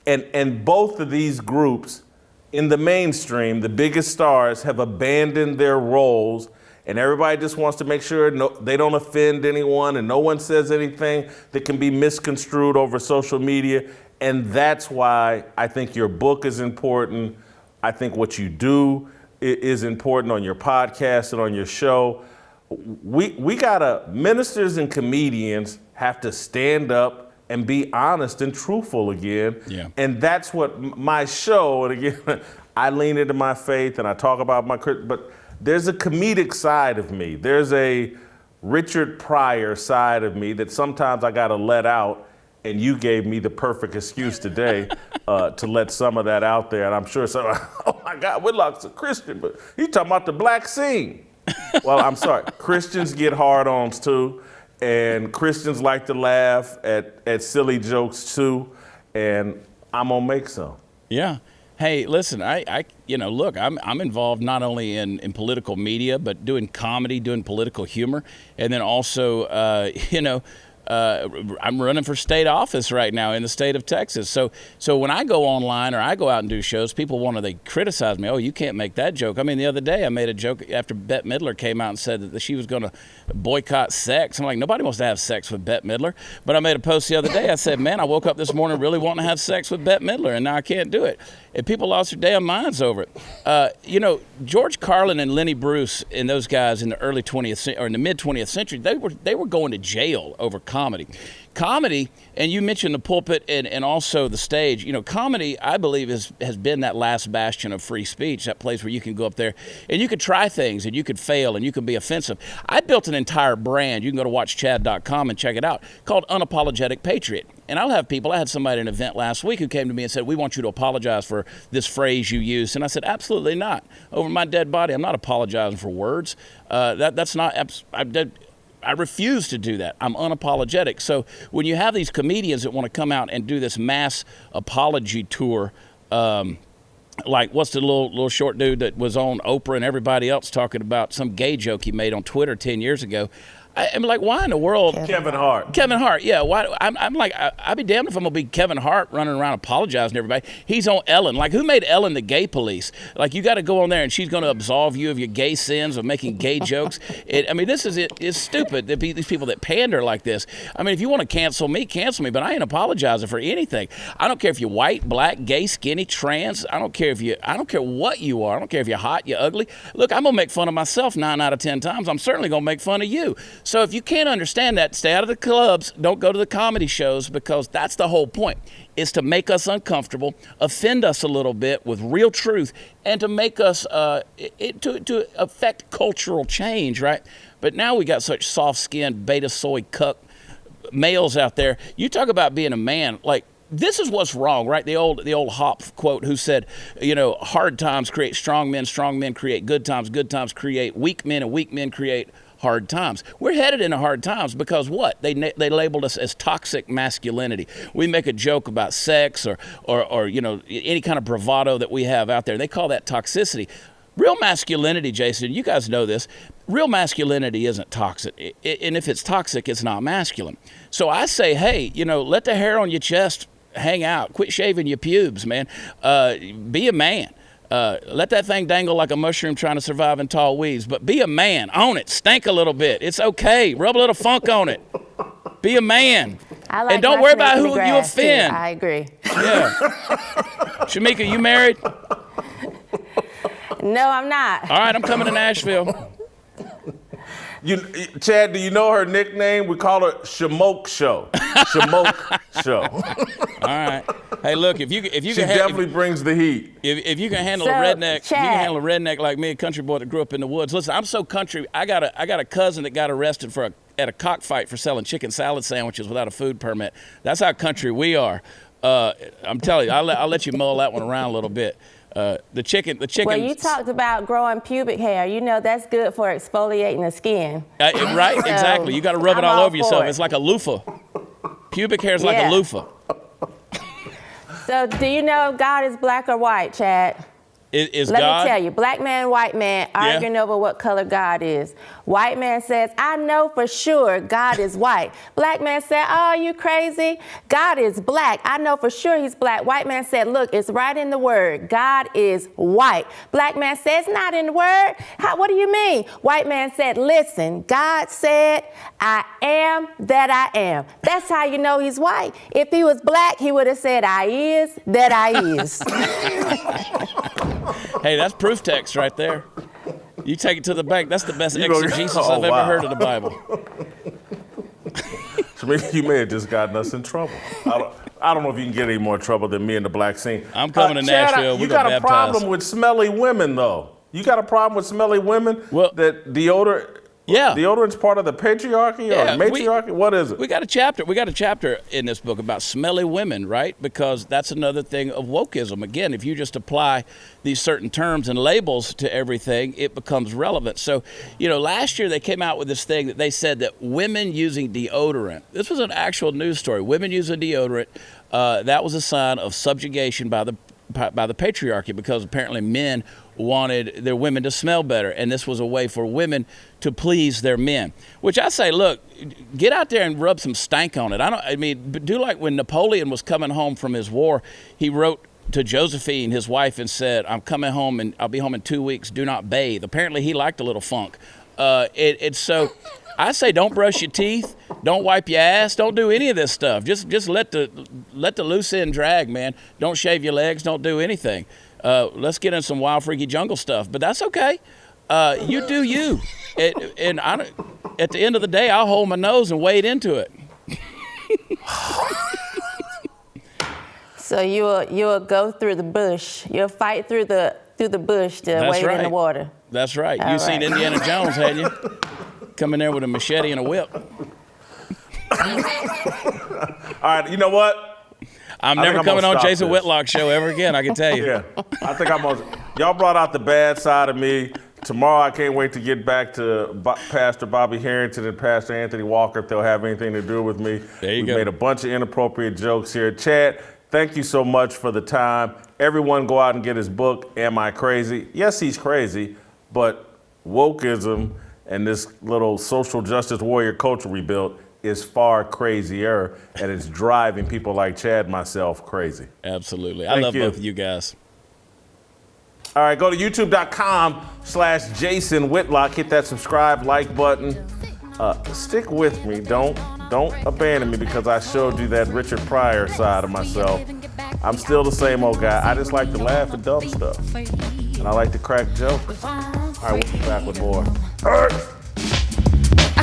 And both of these groups in the mainstream, the biggest stars, have abandoned their roles, and everybody just wants to make sure they don't offend anyone and no one says anything that can be misconstrued over social media. And that's why I think your book is important. I think what you do is important on your podcast and on your show. We gotta, ministers and comedians have to stand up and be honest and truthful again. Yeah. And that's what my show, and again, I lean into my faith and I talk about but there's a comedic side of me. There's a Richard Pryor side of me that sometimes I gotta let out, and you gave me the perfect excuse today to let some of that out there. And I'm sure some, oh my God, Whitlock's a Christian, but he's talking about the black scene. Well, I'm sorry, Christians get hard-ons too, and Christians like to laugh at silly jokes too, and I'm gonna make some. Yeah. Hey, listen, look, I'm involved not only in political media, but doing comedy, doing political humor, and then also, I'm running for state office right now in the state of Texas. So when I go online or I go out and do shows, people they criticize me. Oh, you can't make that joke. I mean, the other day I made a joke after Bette Midler came out and said that she was going to boycott sex. I'm like, nobody wants to have sex with Bette Midler. But I made a post the other day. I said, man, I woke up this morning really wanting to have sex with Bette Midler, and now I can't do it. And people lost their damn minds over it. George Carlin and Lenny Bruce and those guys in the early 20th or in the mid 20th century, they were going to jail over comedy. Comedy, and you mentioned the pulpit and also the stage. Comedy, I believe, has been that last bastion of free speech, that place where you can go up there and you could try things and you could fail and you could be offensive. I built an entire brand. You can go to watchchad.com and check it out, called Unapologetic Patriot. And I had somebody at an event last week who came to me and said, we want you to apologize for this phrase you used. And I said, absolutely not. Over my dead body, I'm not apologizing for words. That's not, I refuse to do that. I'm unapologetic. So when you have these comedians that want to come out and do this mass apology tour, like what's the little short dude that was on Oprah and everybody else talking about some gay joke he made on Twitter 10 years ago, I'm like, why in the world? Kevin Hart. Kevin Hart, yeah. Why? I'm like, I'd be damned if I'm gonna be Kevin Hart running around apologizing to everybody. He's on Ellen. Like, who made Ellen the gay police? Like, you got to go on there and she's gonna absolve you of your gay sins of making gay jokes. This is it. It's stupid that these people that pander like this. I mean, if you want to cancel me, but I ain't apologizing for anything. I don't care if you're white, black, gay, skinny, trans. I don't care what you are. I don't care if you're hot, you're ugly. Look, I'm gonna make fun of myself 9 out of 10 times. I'm certainly gonna make fun of you. So if you can't understand that, stay out of the clubs, don't go to the comedy shows, because that's the whole point, is to make us uncomfortable, offend us a little bit with real truth, and to make us, to affect cultural change, right? But now we got such soft-skinned, beta soy cuck males out there. You talk about being a man, like, this is what's wrong, right? The old Hop quote who said, hard times create strong men create good times create weak men, and weak men create hard times. We're headed into hard times because what? They labeled us as toxic masculinity. We make a joke about sex or any kind of bravado that we have out there. They call that toxicity. Real masculinity, Jason, you guys know this, real masculinity isn't toxic. And if it's toxic, it's not masculine. So I say, hey, let the hair on your chest hang out. Quit shaving your pubes, man. Be a man. Let that thing dangle like a mushroom trying to survive in tall weeds. But be a man. Own it. Stank a little bit. It's okay. Rub a little funk on it. Be a man. I like and don't worry about who you grass, offend. too. I agree. Yeah. Shemeka, you married? No, I'm not. All right, I'm coming to Nashville. Chad, do you know her nickname? We call her Shemoke Show. Shemoke Show. All right. Hey, look, if you She can definitely brings the heat. If you can handle So, a redneck, Chad. you can handle a redneck like me, a country boy that grew up in the woods. Listen, I'm so country. I got a cousin that got arrested at a cockfight for selling chicken salad sandwiches without a food permit. That's how country we are. I'm telling you, I'll let you mull that one around a little bit. The chicken. Well, you talked about growing pubic hair. You know that's good for exfoliating the skin. Right, So, exactly. You got to rub it I'm all all over yourself. for it. It's like a loofah. Pubic hair is like Yeah. a loofah. So do you know if God is black or white, Chad? Is Let God? me tell you, black man, white man arguing over what color God is. White man says, I know for sure God is white. Black man said, oh, you crazy? God is black. I know for sure he's black. White man said, look, it's right in the word. God is white. Black man says, not in the word. What do you mean? White man said, listen, God said, I am that I am. That's how you know he's white. If he was black, he would have said, I is that I is. Hey, that's proof text right there. You take it to the bank. That's the best You know, exegesis oh, I've ever wow. heard of the Bible. Shemeka, you may have just gotten us in trouble. I don't know if you can get any more trouble than me in the black scene. I'm coming to Chad, Nashville. You We're got gonna a baptize. problem with smelly women, though. You got a problem with smelly women? Well- that deodorant's part of the patriarchy or matriarchy? What is it? We got a chapter in this book about smelly women, right? Because that's another thing of wokeism. Again, if you just apply these certain terms and labels to everything, it becomes relevant. So, last year they came out with this thing that they said that women using deodorant, this was an actual news story, women using deodorant, that was a sign of subjugation by the patriarchy, because apparently men wanted their women to smell better, and this was a way for women to please their men. Which I say, look, get out there and rub some stank on it. Do like when Napoleon was coming home from his war, he wrote to Josephine, his wife, and said, I'm coming home and I'll be home in 2 weeks. Do not bathe. Apparently he liked a little funk. So I say don't brush your teeth, don't wipe your ass, don't do any of this stuff. Just let the loose end drag, man. Don't shave your legs, don't do anything. Let's get in some wild, freaky jungle stuff, but that's okay. You do you. At the end of the day, I'll hold my nose and wade into it. So you'll go through the bush. You'll fight through the bush to wade in the water. That's right. All You seen right. Indiana Jones, hadn't you? Come in there with a machete and a whip. All right, you know what? I'm I think never I'm coming gonna on stop Jason this. Whitlock show ever again, I can tell you. Yeah, I think y'all brought out the bad side of me. Tomorrow, I can't wait to get back to Pastor Bobby Harrington and Pastor Anthony Walker if they'll have anything to do with me. There you We've go. made a bunch of inappropriate jokes here. Chad, thank you so much for the time. Everyone go out and get his book, Am I Crazy? Yes, he's crazy, but wokeism and this little social justice warrior culture we built is far crazier, and it's driving people like Chad and myself crazy. Absolutely. I Thank love you. both of you guys. All right, go to youtube.com/Jason Whitlock. Hit that subscribe, like button. Stick with me. Don't abandon me because I showed you that Richard Pryor side of myself. I'm still the same old guy. I just like to laugh at dumb stuff. And I like to crack jokes. All right, we'll be back with more. I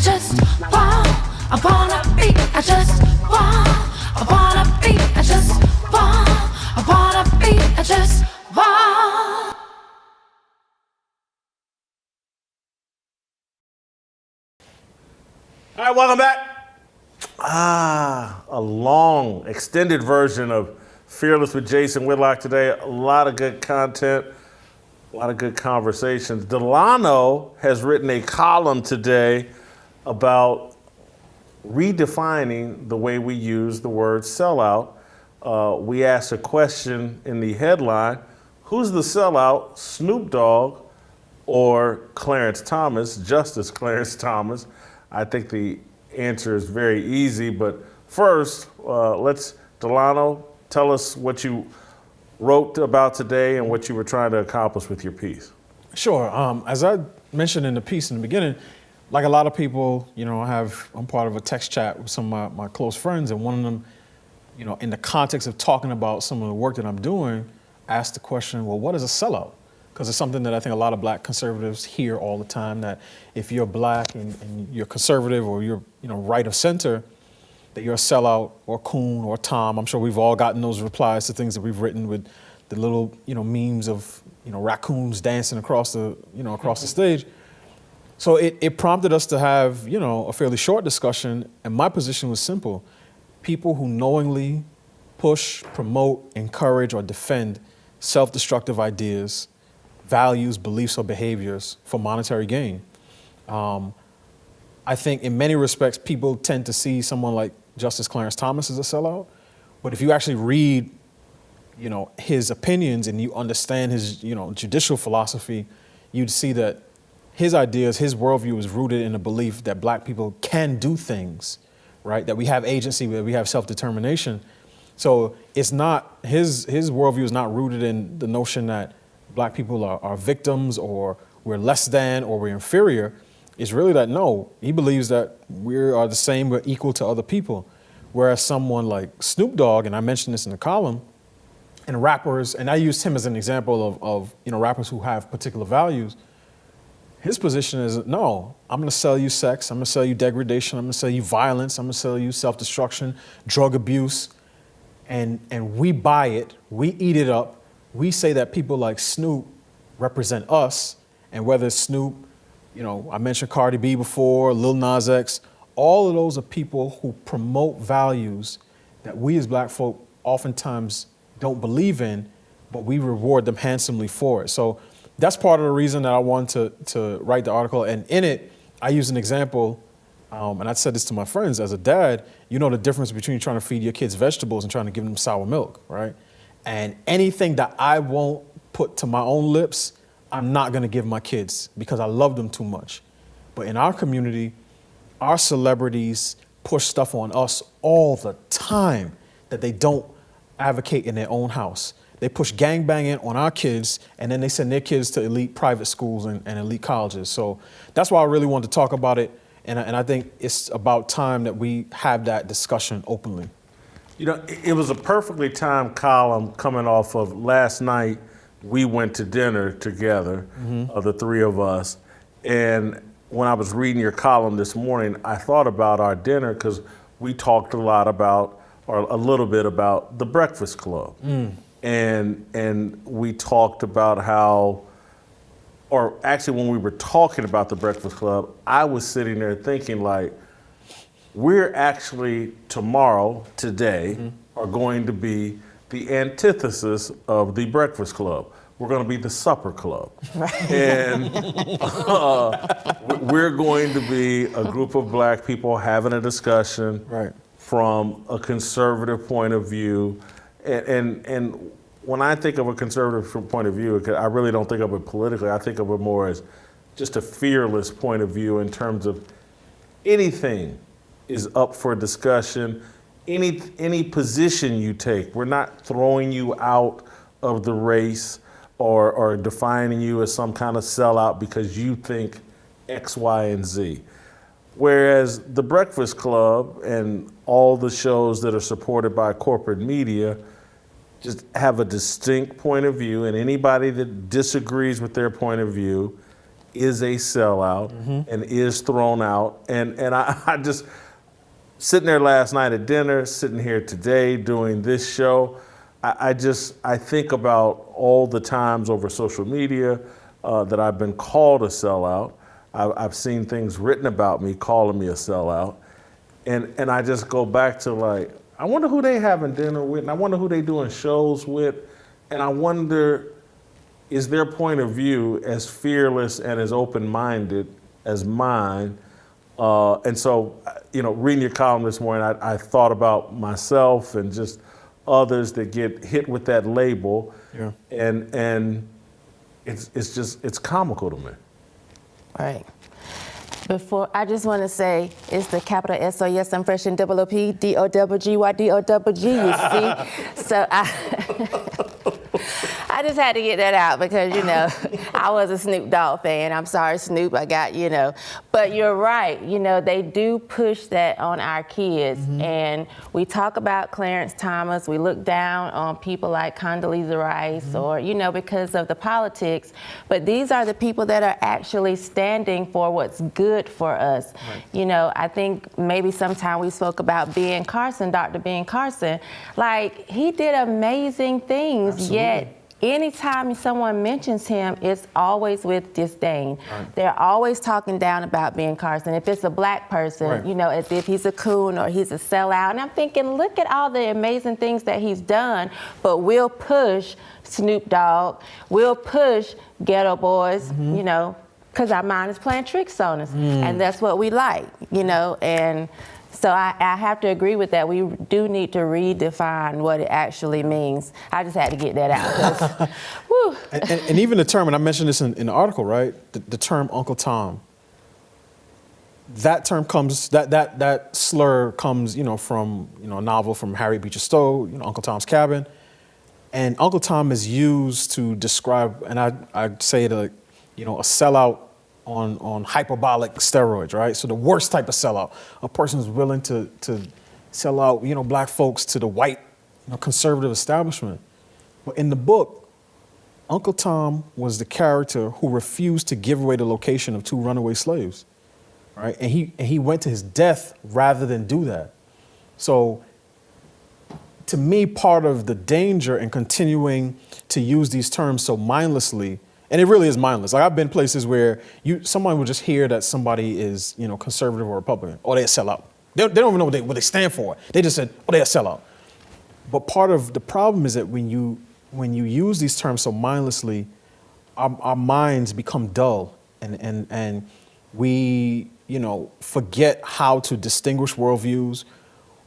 just want, I wanna be, I just want, I wanna be, I just want, I wanna be, I just want. All right, welcome back. A long, extended version of Fearless with Jason Whitlock today. A lot of good content, a lot of good conversations. Delano has written a column today about redefining the way we use the word sellout. We asked a question in the headline, who's the sellout, Snoop Dogg or Clarence Thomas, Justice Clarence Thomas? I think the answer is very easy, but first, Delano, tell us what you wrote about today and what you were trying to accomplish with your piece. Sure. As I mentioned in the piece in the beginning, like a lot of people, I'm part of a text chat with some of my close friends, and one of them, in the context of talking about some of the work that I'm doing, asked the question, well, what is a sellout? Because it's something that I think a lot of black conservatives hear all the time, that if you're black and you're conservative or you're right of center, that you're a sellout or coon or Tom. I'm sure we've all gotten those replies to things that we've written with the little memes of raccoons dancing across the stage. So it prompted us to have a fairly short discussion, and my position was simple. People who knowingly push, promote, encourage, or defend self-destructive ideas, values, beliefs, or behaviors for monetary gain. I think in many respects, people tend to see someone like Justice Clarence Thomas as a sellout. But if you actually read, his opinions and you understand his, judicial philosophy, you'd see that his ideas, his worldview is rooted in the belief that black people can do things, right? That we have agency, that we have self-determination. So it's not, his worldview is not rooted in the notion that black people are victims or we're less than or we're inferior. It's really that, no, he believes that we are the same, we're equal to other people. Whereas someone like Snoop Dogg, and I mentioned this in the column, and rappers, and I used him as an example of rappers who have particular values, his position is, no, I'm gonna sell you sex, I'm gonna sell you degradation, I'm gonna sell you violence, I'm gonna sell you self-destruction, drug abuse, and we buy it, we eat it up. We say that people like Snoop represent us, and whether it's Snoop, I mentioned Cardi B before, Lil Nas X, all of those are people who promote values that we as black folk oftentimes don't believe in, but we reward them handsomely for it. So that's part of the reason that I wanted to write the article. And in it, I use an example, and I said this to my friends, as a dad, the difference between trying to feed your kids vegetables and trying to give them sour milk, right? And anything that I won't put to my own lips, I'm not gonna give my kids because I love them too much. But in our community, our celebrities push stuff on us all the time that they don't advocate in their own house. They push gangbanging on our kids, and then they send their kids to elite private schools and elite colleges. So that's why I really wanted to talk about it, and I think it's about time that we have that discussion openly. It was a perfectly timed column coming off of last night. We went to dinner together, the three of us, and when I was reading your column this morning, I thought about our dinner because we talked a little bit about the Breakfast Club. And we talked about how, or actually when we were talking about the Breakfast Club, I was sitting there thinking like, we're actually today, are going to be the antithesis of the Breakfast Club. We're going to be the supper club. Right. And we're going to be a group of black people having a discussion from a conservative point of view. And when I think of a conservative point of view, I really don't think of it politically. I think of it more as just a fearless point of view in terms of anything is up for discussion. Any position you take, we're not throwing you out of the race or defining you as some kind of sellout because you think X, Y, and Z. Whereas the Breakfast Club and all the shows that are supported by corporate media just have a distinct point of view, and anybody that disagrees with their point of view is a sellout and is thrown out. And I just, sitting there last night at dinner, sitting here today doing this show, I think about all the times over social media that I've been called a sellout. I've seen things written about me calling me a sellout. And I just go back to like, I wonder who they having dinner with, and I wonder who they doing shows with. And I wonder, is their point of view as fearless and as open-minded as mine? And so, reading your column this morning, I thought about myself and just others that get hit with that label. Yeah. And it's comical to me. Right. Before, I just want to say, it's the capital SOS, I'm fresh and double OP, DOWGY, DOWG, you see? So I just had to get that out because, I was a Snoop Dogg fan. I'm sorry, Snoop, I got, But you're right, they do push that on our kids. And we talk about Clarence Thomas, we look down on people like Condoleezza Rice or, because of the politics. But these are the people that are actually standing for what's good for us. Right. I think maybe sometime we spoke about Dr. Ben Carson. Like, he did amazing things, yet anytime someone mentions him, it's always with disdain. Right. They're always talking down about Ben Carson. If it's a black person, right. you know, as if he's a coon or he's a sellout. And I'm thinking, look at all the amazing things that he's done, but we'll push Snoop Dogg, we'll push Ghetto Boys, you know, because our mind is playing tricks on us. And that's what we like, you know, and so I have to agree with that. We do need to redefine what it actually means. I just had to get that out. Whew. And even the term, and I mentioned this in the article, right? The term Uncle Tom. That term comes, that slur comes, you know, from, you know, a novel from Harriet Beecher Stowe, you know, Uncle Tom's Cabin. And Uncle Tom is used to describe, and I'd say that, you know, a sellout on hyperbolic steroids, right? So the worst type of sellout, a person who's willing to sell out, you know, black folks to the white, you know, conservative establishment. But in the book, Uncle Tom was the character who refused to give away the location of 2 runaway slaves, right? And he went to his death rather than do that. So to me, part of the danger in continuing to use these terms so mindlessly, and it really is mindless. Like I've been places where someone will just hear that somebody is, you know, conservative or Republican, or they sell out. They don't even know what they stand for. They just said, oh, they're a sellout. But part of the problem is that when you use these terms so mindlessly, our minds become dull, and we, you know, forget how to distinguish worldviews.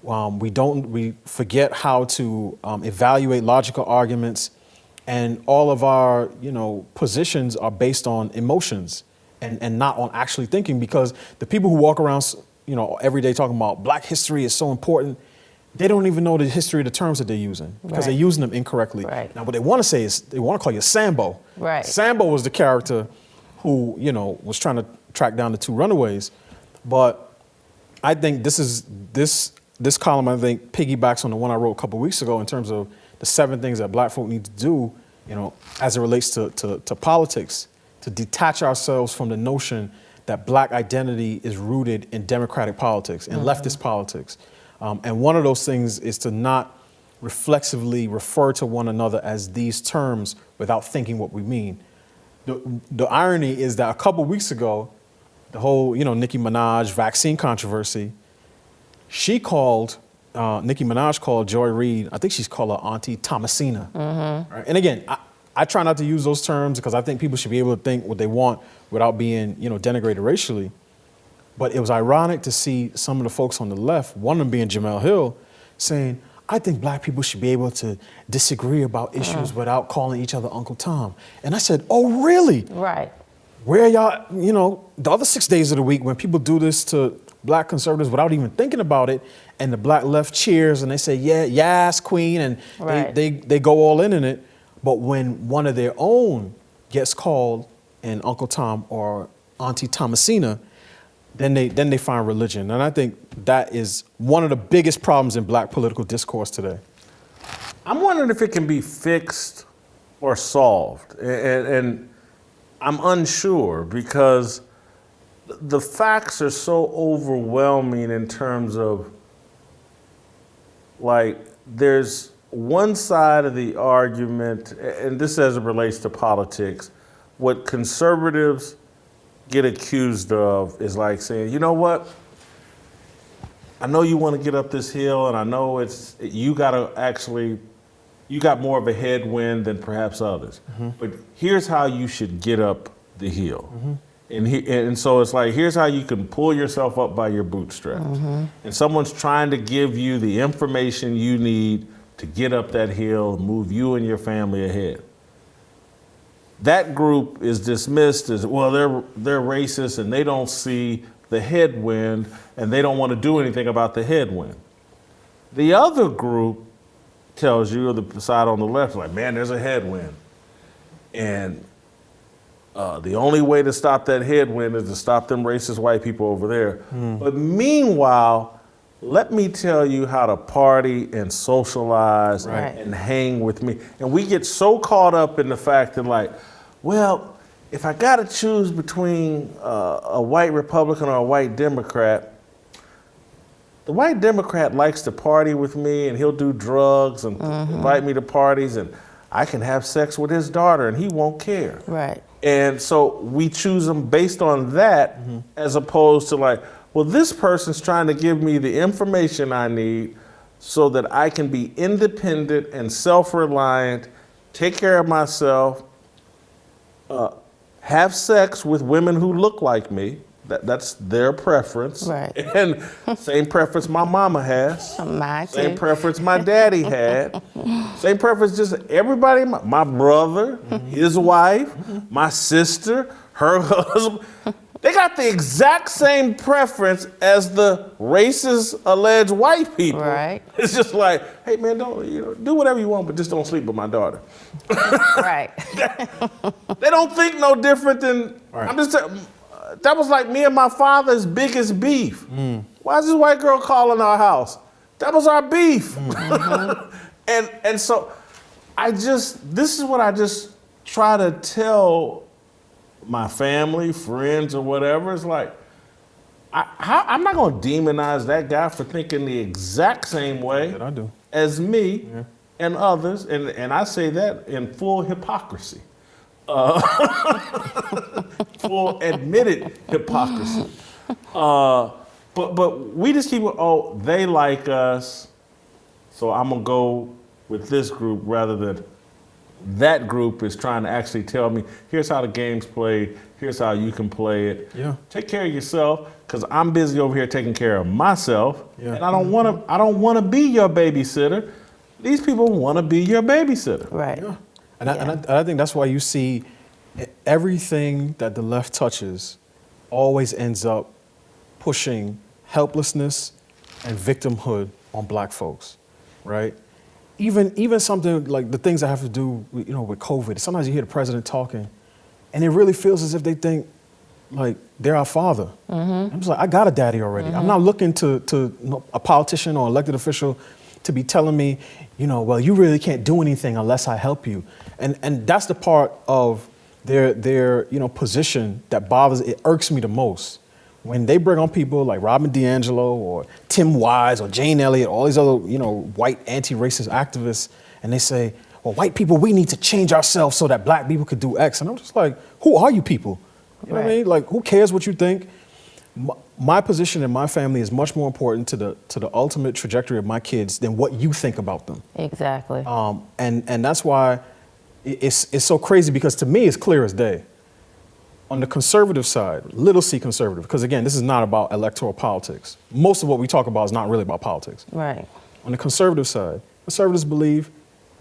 We forget how to evaluate logical arguments. And all of our, you know, positions are based on emotions and not on actually thinking, because the people who walk around, you know, every day talking about black history is so important, they don't even know the history of the terms that they're using because they're using them incorrectly. Right. Now, what they want to say is they want to call you Sambo. Right. Sambo was the character who, you know, was trying to track down the 2 runaways. But I think this column, I think, piggybacks on the one I wrote a couple weeks ago in terms of the 7 things that black folk need to do, you know, as it relates to politics, to detach ourselves from the notion that black identity is rooted in democratic politics and leftist politics. And one of those things is to not reflexively refer to one another as these terms without thinking what we mean. The irony is that a couple weeks ago, the whole, you know, Nicki Minaj vaccine controversy, Nicki Minaj called Joy Reid, I think she's called her Auntie Thomasina. Right? And again, I try not to use those terms because I think people should be able to think what they want without being, you know, denigrated racially. But it was ironic to see some of the folks on the left, one of them being Jamel Hill, saying, I think black people should be able to disagree about issues without calling each other Uncle Tom. And I said, oh, really? Right. Where y'all, you know, the other 6 days of the week when people do this to black conservatives without even thinking about it, and the black left cheers and they say, yeah, yes, queen, and they go all in it. But when one of their own gets called an Uncle Tom or Auntie Thomasina, then they find religion. And I think that is one of the biggest problems in black political discourse today. I'm wondering if it can be fixed or solved. And I'm unsure because the facts are so overwhelming in terms of, like, there's one side of the argument, and this as it relates to politics, what conservatives get accused of is like saying, you know what? I know you want to get up this hill, and I know you got more of a headwind than perhaps others. But here's how you should get up the hill. And so it's like, here's how you can pull yourself up by your bootstraps. And someone's trying to give you the information you need to get up that hill, move you and your family ahead. That group is dismissed as, well, they're racist and they don't see the headwind and they don't want to do anything about the headwind. The other group tells you, or the side on the left, like, man, there's a headwind. And the only way to stop that headwind is to stop them racist white people over there. But meanwhile, let me tell you how to party and socialize and hang with me. And we get so caught up in the fact that, like, well, if I got to choose between a white Republican or a white Democrat, the white Democrat likes to party with me and he'll do drugs and invite me to parties, and I can have sex with his daughter and he won't care. Right. And so we choose them based on that, as opposed to like, well, this person's trying to give me the information I need so that I can be independent and self-reliant, take care of myself, have sex with women who look like me. That's their preference. Right. And same preference my mama has. Mine too. Same preference my daddy had. Same preference just everybody, my brother, his wife, my sister, her husband. They got the exact same preference as the racist alleged white people. Right. It's just like, hey man, don't do whatever you want, but just don't sleep with my daughter. Right. They don't think no different than I'm just that was like me and my father's biggest beef. Why is this white girl calling our house? That was our beef. And so this is what I just try to tell my family, friends, or whatever. It's like, I'm not gonna demonize that guy for thinking the exact same way That I do. as me and others, and I say that in full hypocrisy. Full admitted hypocrisy. But we just keep, they like us, so I'm gonna go with this group rather than that group is trying to actually tell me, here's how the game's played, here's how you can play it. Yeah. Take care of yourself, because I'm busy over here taking care of myself, Yeah. and I don't want to be your babysitter. These people want to be your babysitter. Right. Yeah. And I think that's why you see everything that the left touches always ends up pushing helplessness and victimhood on black folks, right? Even something like the things that have to do with, with COVID. Sometimes you hear the president talking, and it really feels as if they think like they're our father. I'm just like, I got a daddy already. I'm not looking to a politician or elected official to be telling me, well, you really can't do anything unless I help you. And that's the part of their position that it irks me the most. When they bring on people like Robin DiAngelo or Tim Wise or Jane Elliott, all these other, white anti-racist activists, and they say, well, white people, we need to change ourselves so that black people could do X. And I'm just like, who are you people? You know what I mean? Like, who cares what you think? My position in my family is much more important to the ultimate trajectory of my kids than what you think about them. Exactly. And that's why it's so crazy, because to me it's clear as day. On the conservative side, little c conservative, because again, this is not about electoral politics. Most of what we talk about is not really about politics. Right. On the conservative side, conservatives believe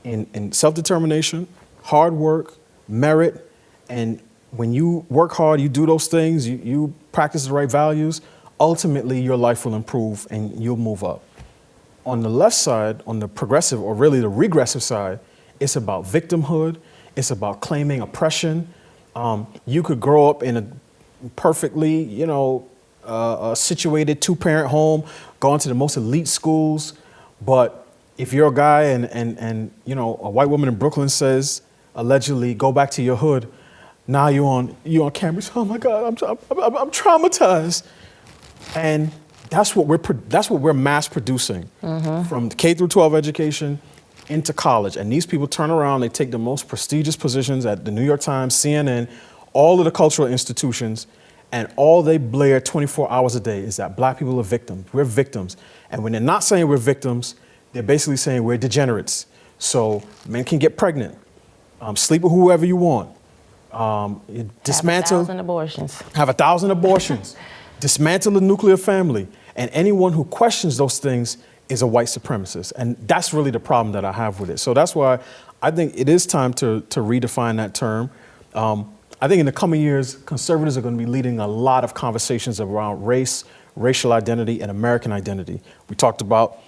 in self-determination, hard work, merit, and when you work hard, you do those things, you practice the right values, ultimately your life will improve and you'll move up. On the left side, on the progressive, or really the regressive side, it's about victimhood, it's about claiming oppression. You could grow up in a perfectly, situated two-parent home, go into the most elite schools, but if you're a guy and a white woman in Brooklyn says, allegedly, go back to your hood, now you're on camera. Oh my God, I'm traumatized, and that's what we're mass producing from K through 12 education into college. And these people turn around, they take the most prestigious positions at the New York Times, CNN, all of the cultural institutions, and all they blare 24 hours a day is that black people are victims. We're victims. And when they're not saying we're victims, they're basically saying we're degenerates. So men can get pregnant, sleep with whoever you want, dismantle. Have 1,000 abortions. Have 1,000 abortions, dismantle the nuclear family. And anyone who questions those things is a white supremacist. And that's really the problem that I have with it. So that's why I think it is time to redefine that term. I think in the coming years, conservatives are going to be leading a lot of conversations around race, racial identity, and American identity. We talked about,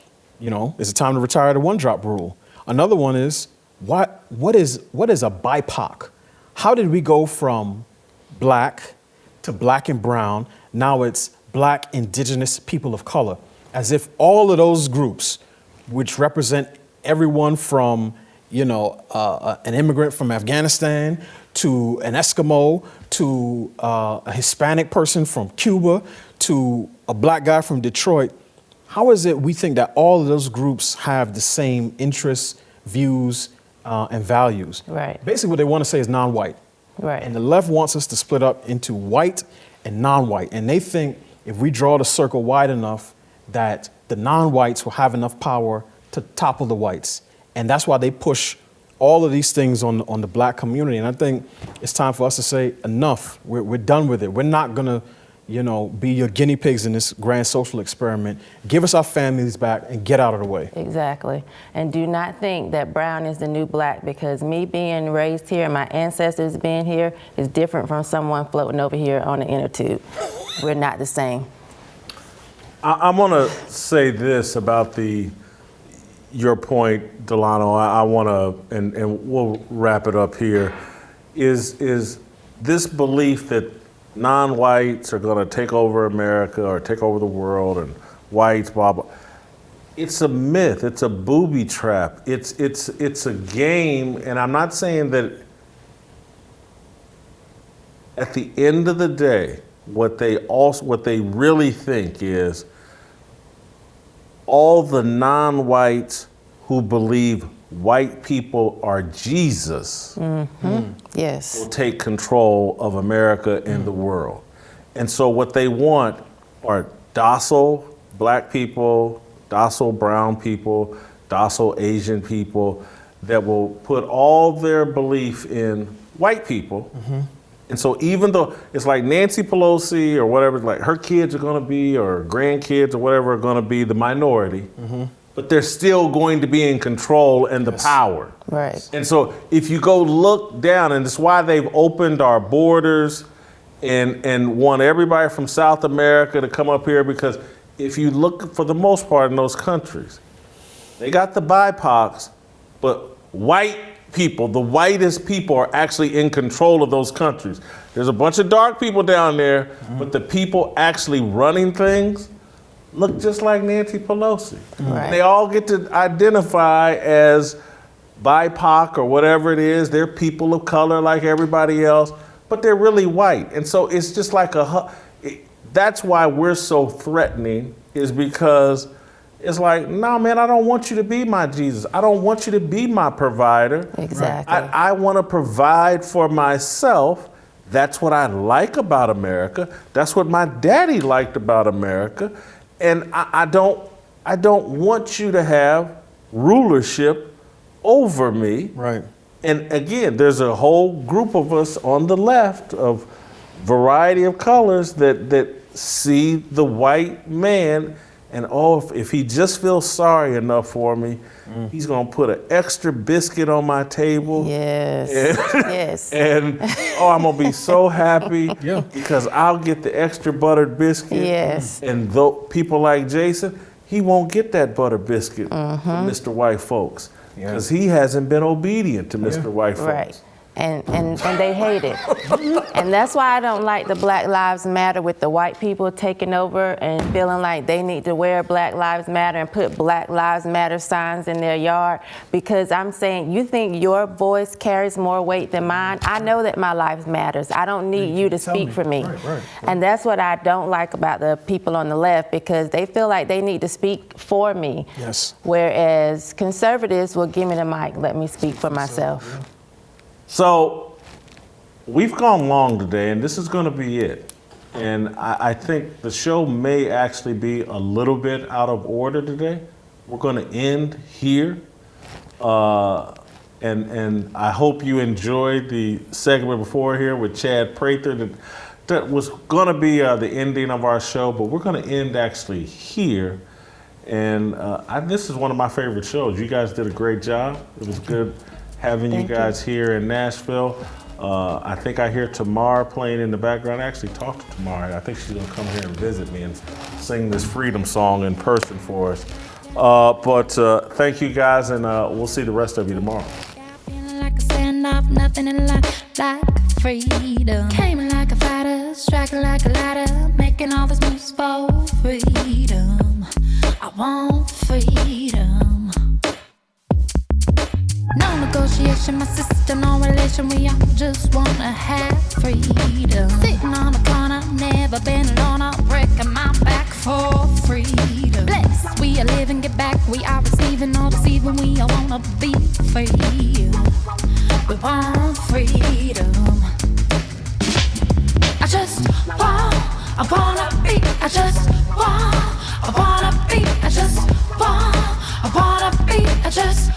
is it time to retire the one-drop rule? Another one is, what is a BIPOC? How did we go from black to black and brown? Now it's black, indigenous, people of color. As if all of those groups, which represent everyone from, an immigrant from Afghanistan to an Eskimo to a Hispanic person from Cuba to a black guy from Detroit, how is it we think that all of those groups have the same interests, views, and values. Right. Basically, what they want to say is non-white. Right. And the left wants us to split up into white and non-white. And they think if we draw the circle wide enough, that the non-whites will have enough power to topple the whites. And that's why they push all of these things on the black community. And I think it's time for us to say enough. We're done with it. We're not going to, be your guinea pigs in this grand social experiment. Give us our families back and get out of the way. Exactly. And do not think that brown is the new black, because me being raised here and my ancestors being here is different from someone floating over here on the inner tube. We're not the same. I'm going to say this about your point, Delano. I want to, and we'll wrap it up here, is this belief that non-whites are going to take over America or take over the world, and whites, blah, blah. It's a myth. It's a booby trap. It's a game, and I'm not saying that at the end of the day, what they really think is all the non-whites who believe white people are Jesus Yes. will take control of America and the world. And so what they want are docile black people, docile brown people, docile Asian people that will put all their belief in white people. And so even though it's like Nancy Pelosi or whatever, like her kids are going to be, or grandkids or whatever are going to be the minority, but they're still going to be in control and the power. Right. And so if you go look down, and it's why they've opened our borders and want everybody from South America to come up here, because if you look for the most part in those countries, they got the BIPOCs, but white people, the whitest people, are actually in control of those countries. There's a bunch of dark people down there, but the people actually running things look just like Nancy Pelosi. Right. And they all get to identify as BIPOC or whatever it is. They're people of color like everybody else, but they're really white. And so it's just like that's why we're so threatening, is because it's like, no, man, I don't want you to be my Jesus. I don't want you to be my provider. Exactly. I want to provide for myself. That's what I like about America. That's what my daddy liked about America. And I don't want you to have rulership over me. Right. And again, there's a whole group of us on the left of variety of colors that see the white man, and if he just feels sorry enough for me, he's gonna put an extra biscuit on my table. Yes. And, Yes. And I'm gonna be so happy because I'll get the extra buttered biscuit. Yes. And though people like Jason, he won't get that buttered biscuit from Mr. White folks, because he hasn't been obedient to Mr. White folks. Right. And they hate it. And that's why I don't like the Black Lives Matter with the white people taking over and feeling like they need to wear Black Lives Matter and put Black Lives Matter signs in their yard, because I'm saying, you think your voice carries more weight than mine? I know that my life matters. I don't need you to speak for me. Right. And that's what I don't like about the people on the left, because they feel like they need to speak for me. Yes. Whereas conservatives will give me the mic, let me speak for myself. So we've gone long today, and this is going to be it. And I think the show may actually be a little bit out of order today. We're going to end here. And I hope you enjoyed the segment before here with Chad Prather. That was going to be the ending of our show, but we're going to end actually here. And this is one of my favorite shows. You guys did a great job. It was good having you guys here in Nashville. I think I hear Tamar playing in the background. I actually talked to Tamar. I think she's gonna come here and visit me and sing this freedom song in person for us. But thank you guys, and we'll see the rest of you tomorrow. Feeling like a standoff, nothing in life like freedom. Came like a fighter, striking like a ladder, making all this moves for freedom. I want freedom. No negotiation, my sister, no relation. We all just wanna have freedom. Sitting on a corner, never been alone. I'm breaking my back. for freedom. Blessed, we are living, get back, we are receiving, all deceiving, we all wanna be free. We want freedom. I just want, I wanna be, I just want, I wanna be, I just want, I wanna be, I just